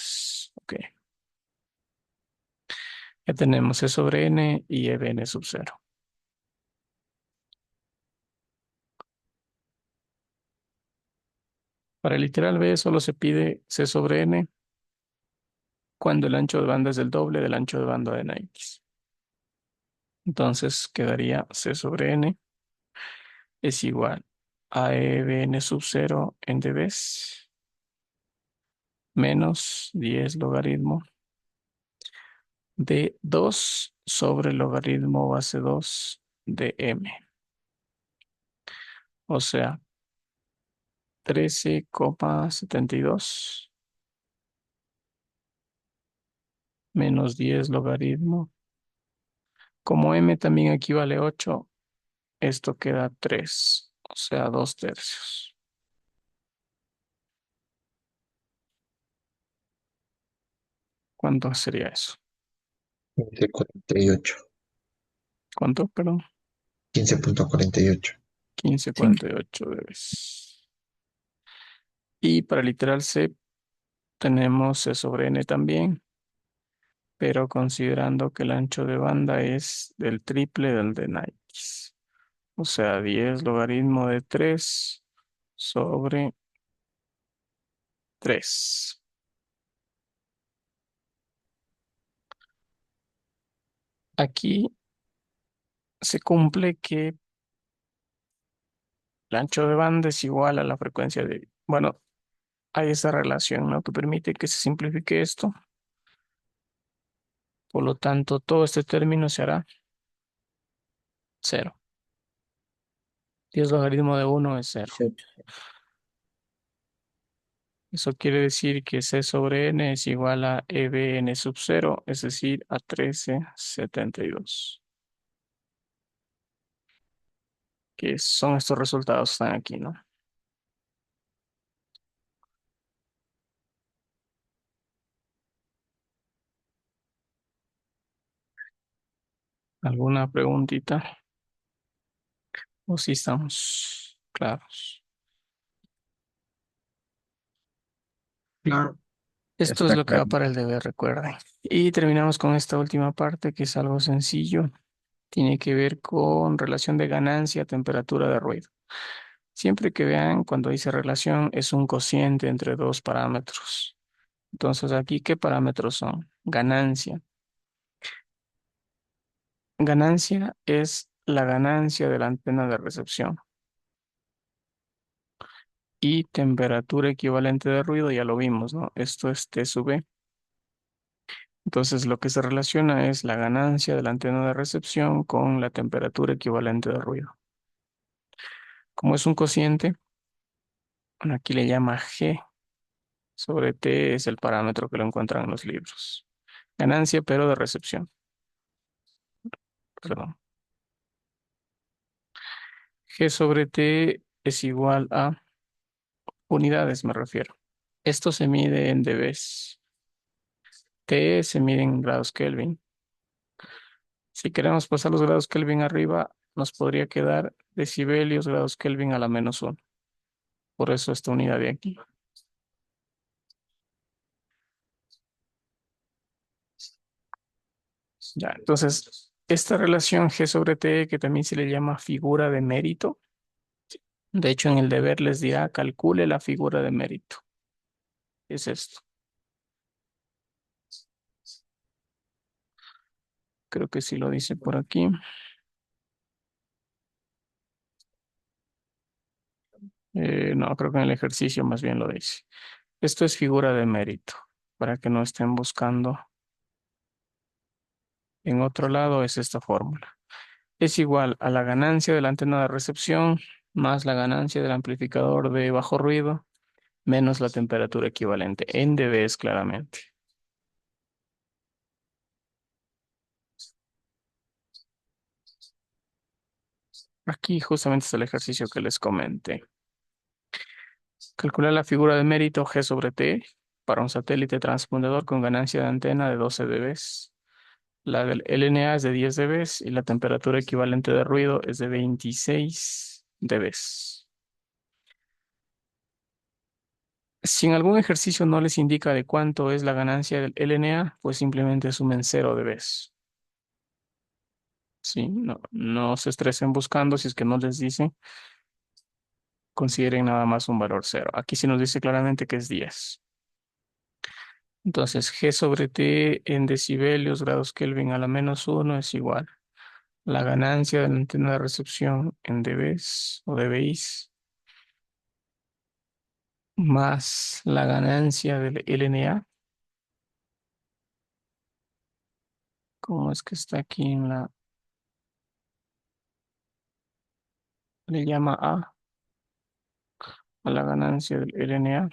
Ok. Ya tenemos E sobre N y EBN sub 0. Para el literal B solo se pide C sobre N cuando el ancho de banda es el doble del ancho de banda de X. Entonces quedaría C sobre N es igual a EBN sub 0 en dBs menos 10 logaritmo de 2 sobre logaritmo base 2 de M. O sea, 13,72 menos 10 logaritmo. Como M también equivale a 8, esto queda 3, o sea, 2/3. ¿Cuánto sería eso? 15,48. ¿Cuánto? Perdón. 15,48. 15,48 debes. Y para literal C tenemos C sobre N también, pero considerando que el ancho de banda es del triple del de X. O sea, 10 logaritmo de 3 sobre 3. Aquí se cumple que el ancho de banda es igual a la frecuencia de... Bueno, hay esa relación, ¿no? Que permite que se simplifique esto. Por lo tanto, todo este término se hará 0. 10 logaritmo de 1 es 0. 18. Eso quiere decir que C sobre N es igual a EBN sub 0, es decir, a 13,72. Que son estos resultados que están aquí, ¿no? ¿Alguna preguntita? ¿O si estamos claros? Claro. Esto es Está lo que va claro. para el deber, recuerden. Y terminamos con esta última parte que es algo sencillo. Tiene que ver con relación de ganancia, temperatura de ruido. Siempre que vean cuando dice relación es un cociente entre dos parámetros. Entonces aquí, ¿qué parámetros son? Ganancia. Ganancia es la ganancia de la antena de recepción. Y temperatura equivalente de ruido, ya lo vimos, ¿no? Esto es T sub E. Entonces lo que se relaciona es la ganancia de la antena de recepción con la temperatura equivalente de ruido. Como es un cociente, bueno, aquí le llama G sobre T, es el parámetro que lo encuentran en los libros. Ganancia, pero de recepción. Perdón. G sobre T es igual a unidades, me refiero. Esto se mide en dBs. T se mide en grados Kelvin. Si queremos pasar los grados Kelvin arriba, nos podría quedar decibelios grados Kelvin a la -1. Por eso esta unidad de aquí. Ya, entonces, esta relación G sobre T, que también se le llama figura de mérito, de hecho en el deber les dirá calcule la figura de mérito. Es esto. Creo que sí lo dice por aquí. No, creo que en el ejercicio más bien lo dice. Esto es figura de mérito, para que no estén buscando en otro lado, es esta fórmula. Es igual a la ganancia de la antena de recepción más la ganancia del amplificador de bajo ruido menos la temperatura equivalente en dBs claramente. Aquí justamente está el ejercicio que les comenté. Calcular la figura de mérito G sobre T para un satélite transpondedor con ganancia de antena de 12 dBs. La del LNA es de 10 dBs y la temperatura equivalente de ruido es de 26 dBs. Si en algún ejercicio no les indica de cuánto es la ganancia del LNA, pues simplemente sumen 0 dBs. Sí, no se estresen buscando si es que no les dice. Consideren nada más un valor 0. Aquí sí nos dice claramente que es 10. Entonces, G sobre T en decibelios, grados Kelvin a la -1 es igual. La ganancia de la antena de recepción en dBs o dBis más la ganancia del LNA. ¿Cómo es que está aquí en la... Le llama a la ganancia del LNA.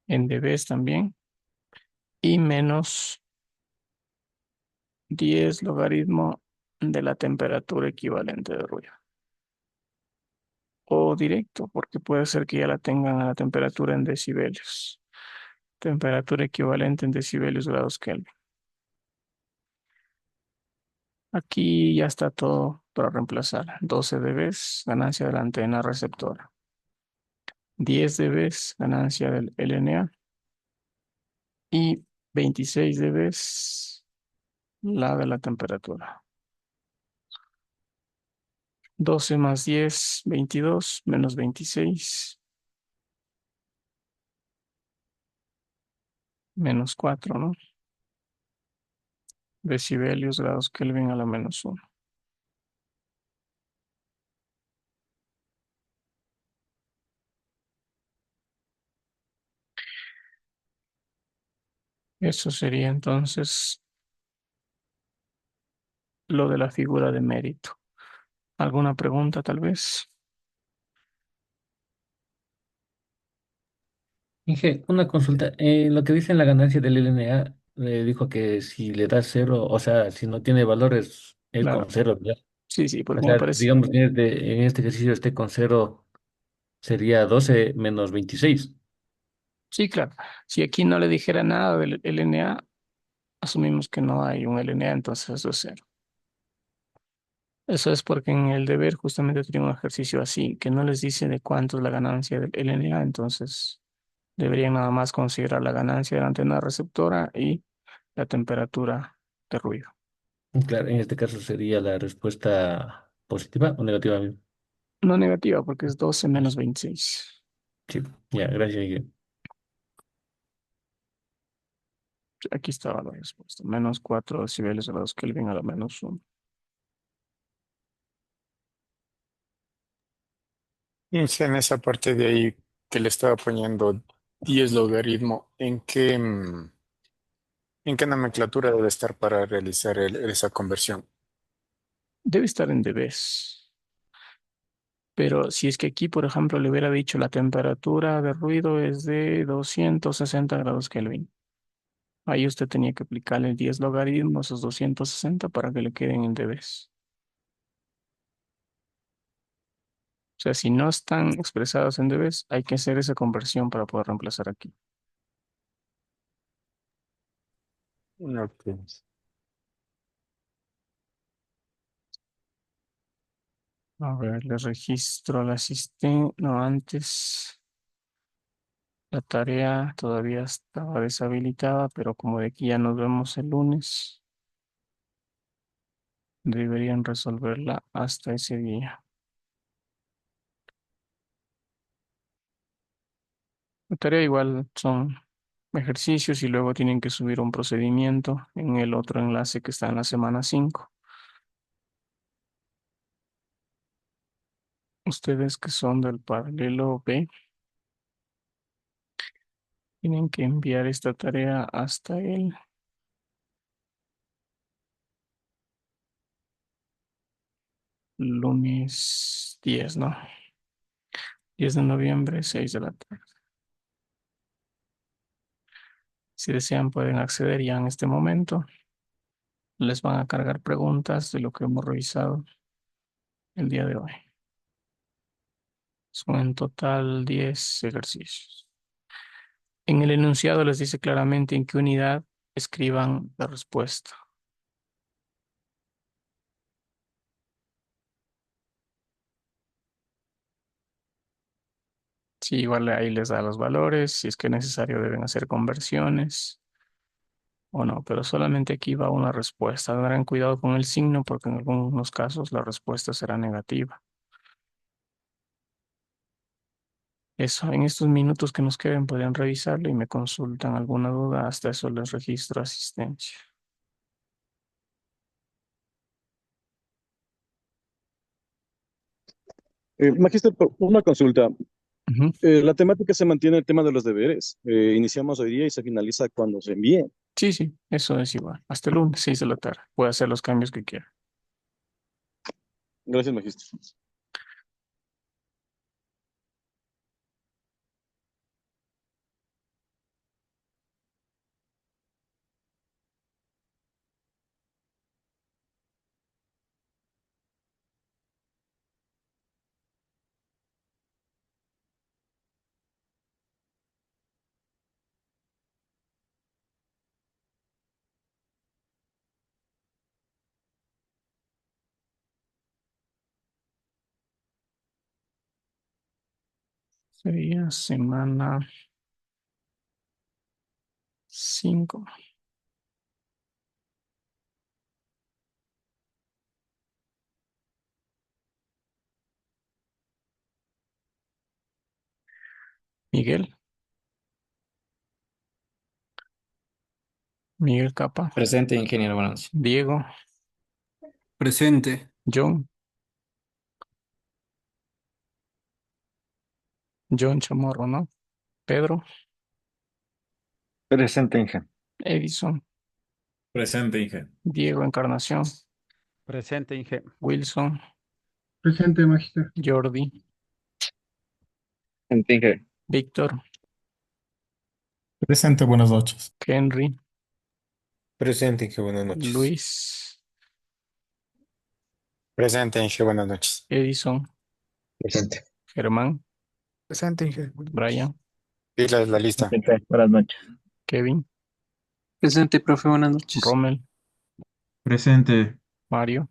En dBs también. Y menos 10 logaritmo de la temperatura equivalente de ruido. O directo, porque puede ser que ya la tengan a la temperatura en decibelios. Temperatura equivalente en decibelios grados Kelvin. Aquí ya está todo para reemplazar. 12 dBs, ganancia de la antena receptora. 10 dBs, ganancia del LNA. Y 26 dBs, la de la temperatura. 12 más 10, 22, menos 26, menos 4, ¿no? Decibelios, grados Kelvin a la -1. Eso sería entonces lo de la figura de mérito. ¿Alguna pregunta tal vez? Inge, una consulta. Lo que dice en la ganancia del LNA, dijo que si le das cero, o sea, si no tiene valores, es con Claro, cero, ¿verdad? sí, sí, porque O como sea, parece. digamos que en este ejercicio esté con cero, sería 12 menos 26. Sí, claro. Si aquí no le dijera nada del LNA, asumimos que no hay un LNA, entonces eso es cero. Eso es porque en el deber justamente tiene un ejercicio así, que no les dice de cuánto es la ganancia del LNA, entonces deberían nada más considerar la ganancia de la antena receptora y la temperatura de ruido. Claro, en este caso sería la respuesta positiva o negativa, amigo. No negativa, porque es 12 menos 26. Sí, ya, gracias, Inge. Aquí estaba la respuesta. Menos 4 decibeles grados Kelvin a la -1. Y sí, en esa parte de ahí que le estaba poniendo 10 logaritmo, en qué nomenclatura debe estar para realizar esa conversión? Debe estar en dBs. Pero si es que aquí, por ejemplo, le hubiera dicho la temperatura de ruido es de 260 grados Kelvin. Ahí usted tenía que aplicarle 10 logaritmos, esos 260 para que le queden en dBs. O sea, si no están expresados en dBs, hay que hacer esa conversión para poder reemplazar aquí. Ok. A ver, le registro al asistente. No, antes la tarea todavía estaba deshabilitada, pero como de aquí ya nos vemos el lunes, deberían resolverla hasta ese día. La tarea igual son ejercicios y luego tienen que subir un procedimiento en el otro enlace que está en la semana 5. Ustedes que son del paralelo B tienen que enviar esta tarea hasta el lunes 10, ¿no? 10 de noviembre, 6 de la tarde. Si desean pueden acceder ya en este momento. Les van a cargar preguntas de lo que hemos revisado el día de hoy. Son en total 10 ejercicios. En el enunciado les dice claramente en qué unidad escriban la respuesta. Sí, igual ahí les da los valores, si es que es necesario deben hacer conversiones o no, pero solamente aquí va una respuesta. Tendrán cuidado con el signo porque en algunos casos la respuesta será negativa. Eso, en estos minutos que nos queden podrían revisarlo y me consultan alguna duda. Hasta eso les registro asistencia. Magíster, una consulta. Ujú. La temática se mantiene el tema de los deberes. Iniciamos hoy día y se finaliza cuando se envíe. Sí, sí, eso es igual. Hasta el lunes, 6 de la tarde. Puede hacer los cambios que quiera. Gracias, Magíster. Sería semana 5. Miguel, Miguel Capa, Presente, ingeniero, buenas noches. Diego, Presente. John, John Chamorro, ¿no? Pedro, Presente, Inge. Edison, Presente, ingeniero. Diego Encarnación, Presente, Inge. Wilson, Presente, Magister. Jordi, Presente, Inge. Víctor, Presente, buenas noches. Henry, Presente, Inge, buenas noches. Luis, Presente, Inge, buenas noches. Edison, Presente. Germán, Presente, Inge. Brian, Pila es la lista. Presente, buenas noches. Kevin, Presente, profe, buenas noches. Rommel, Presente. Mario,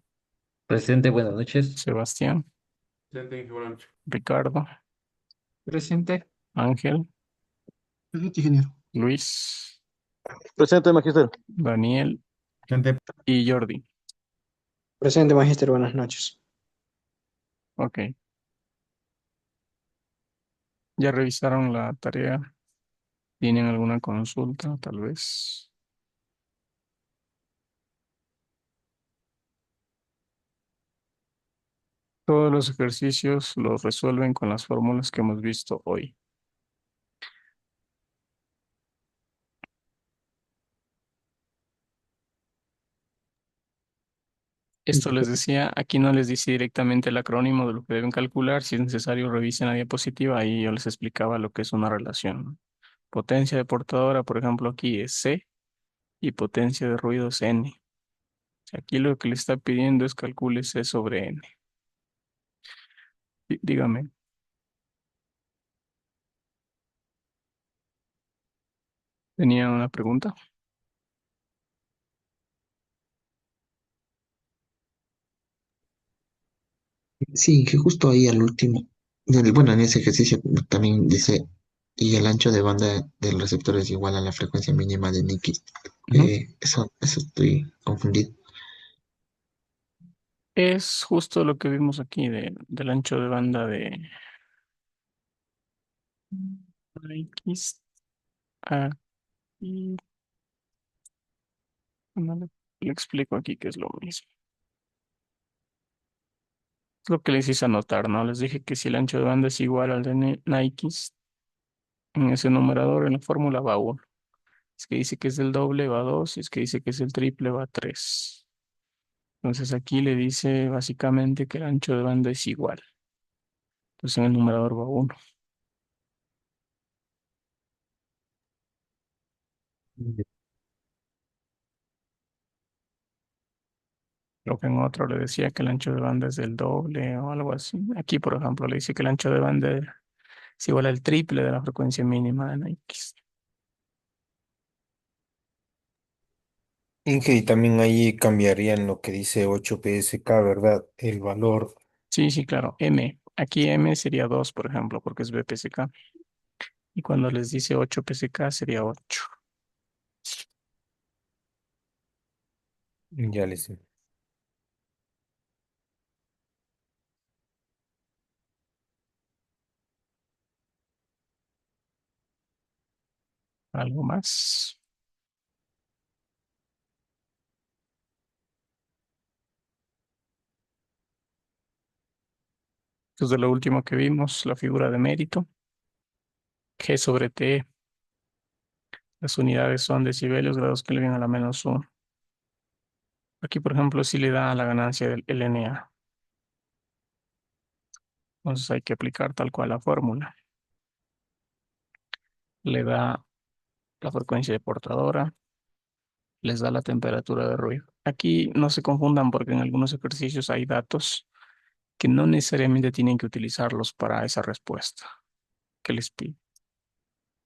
Presente, buenas noches. Sebastián, Presente, Inge, buenas noches. Ricardo, Presente. Ángel, Presente, ingeniero. Luis, Presente, Magíster. Daniel Presente. y Jordi. Presente, Magister, buenas noches. Ok. ¿Ya revisaron la tarea? ¿Tienen alguna consulta, tal vez? Todos los ejercicios los resuelven con las fórmulas que hemos visto hoy. Esto les decía, aquí no les dice directamente el acrónimo de lo que deben calcular. Si es necesario, revisen la diapositiva. Ahí yo les explicaba lo que es una relación. Potencia de portadora, por ejemplo, aquí es C y potencia de ruido es N. Aquí lo que le está pidiendo es calcule C sobre N. Dígame. ¿Tenía una pregunta? Sí, que justo ahí al último, bueno, en ese ejercicio también dice, y el ancho de banda del receptor es igual a la frecuencia mínima de Nikki. Ujú. Eso estoy confundido. Es justo lo que vimos aquí del ancho de banda de X. Aquí. No le explico aquí que es lo mismo. Es lo que les hice anotar, ¿no? Les dije que si el ancho de banda es igual al de Nike, en ese numerador, en la fórmula va 1. Es que dice que es el doble, va 2. Y es que dice que es el triple, va 3. Entonces aquí le dice básicamente que el ancho de banda es igual. Entonces en el numerador va 1. Lo que en otro le decía que el ancho de banda es del doble o algo así. Aquí, por ejemplo, le dice que el ancho de banda es igual al triple de la frecuencia mínima de Nike. Inge, y también ahí cambiarían lo que dice 8 PSK, ¿verdad? El valor. Sí, sí, claro. M. Aquí M sería 2, por ejemplo, porque es BPSK. Y cuando les dice 8 PSK sería 8. Ya les. ¿Algo más? Entonces, lo último que vimos, la figura de mérito, G sobre T, las unidades son decibelios, grados Kelvin a la -1. Aquí, por ejemplo, sí le da la ganancia del LNA. Entonces hay que aplicar tal cual la fórmula. Le da la frecuencia de portadora, les da la temperatura de ruido. Aquí no se confundan porque en algunos ejercicios hay datos que no necesariamente tienen que utilizarlos para esa respuesta que les pide.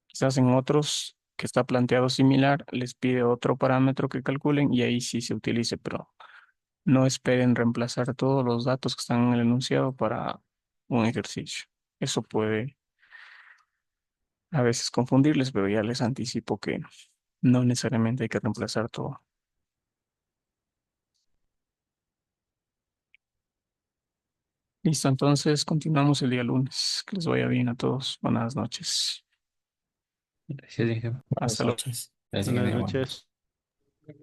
Quizás en otros que está planteado similar, les pide otro parámetro que calculen y ahí sí se utilice, pero no esperen reemplazar todos los datos que están en el enunciado para un ejercicio. Eso puede a veces confundirles, pero ya les anticipo que no necesariamente hay que reemplazar todo. Listo, entonces continuamos el día lunes. Que les vaya bien a todos. Buenas noches. Gracias, Inge. Buenas Hasta luego. noches. Gracias, Buenas Inge. noches.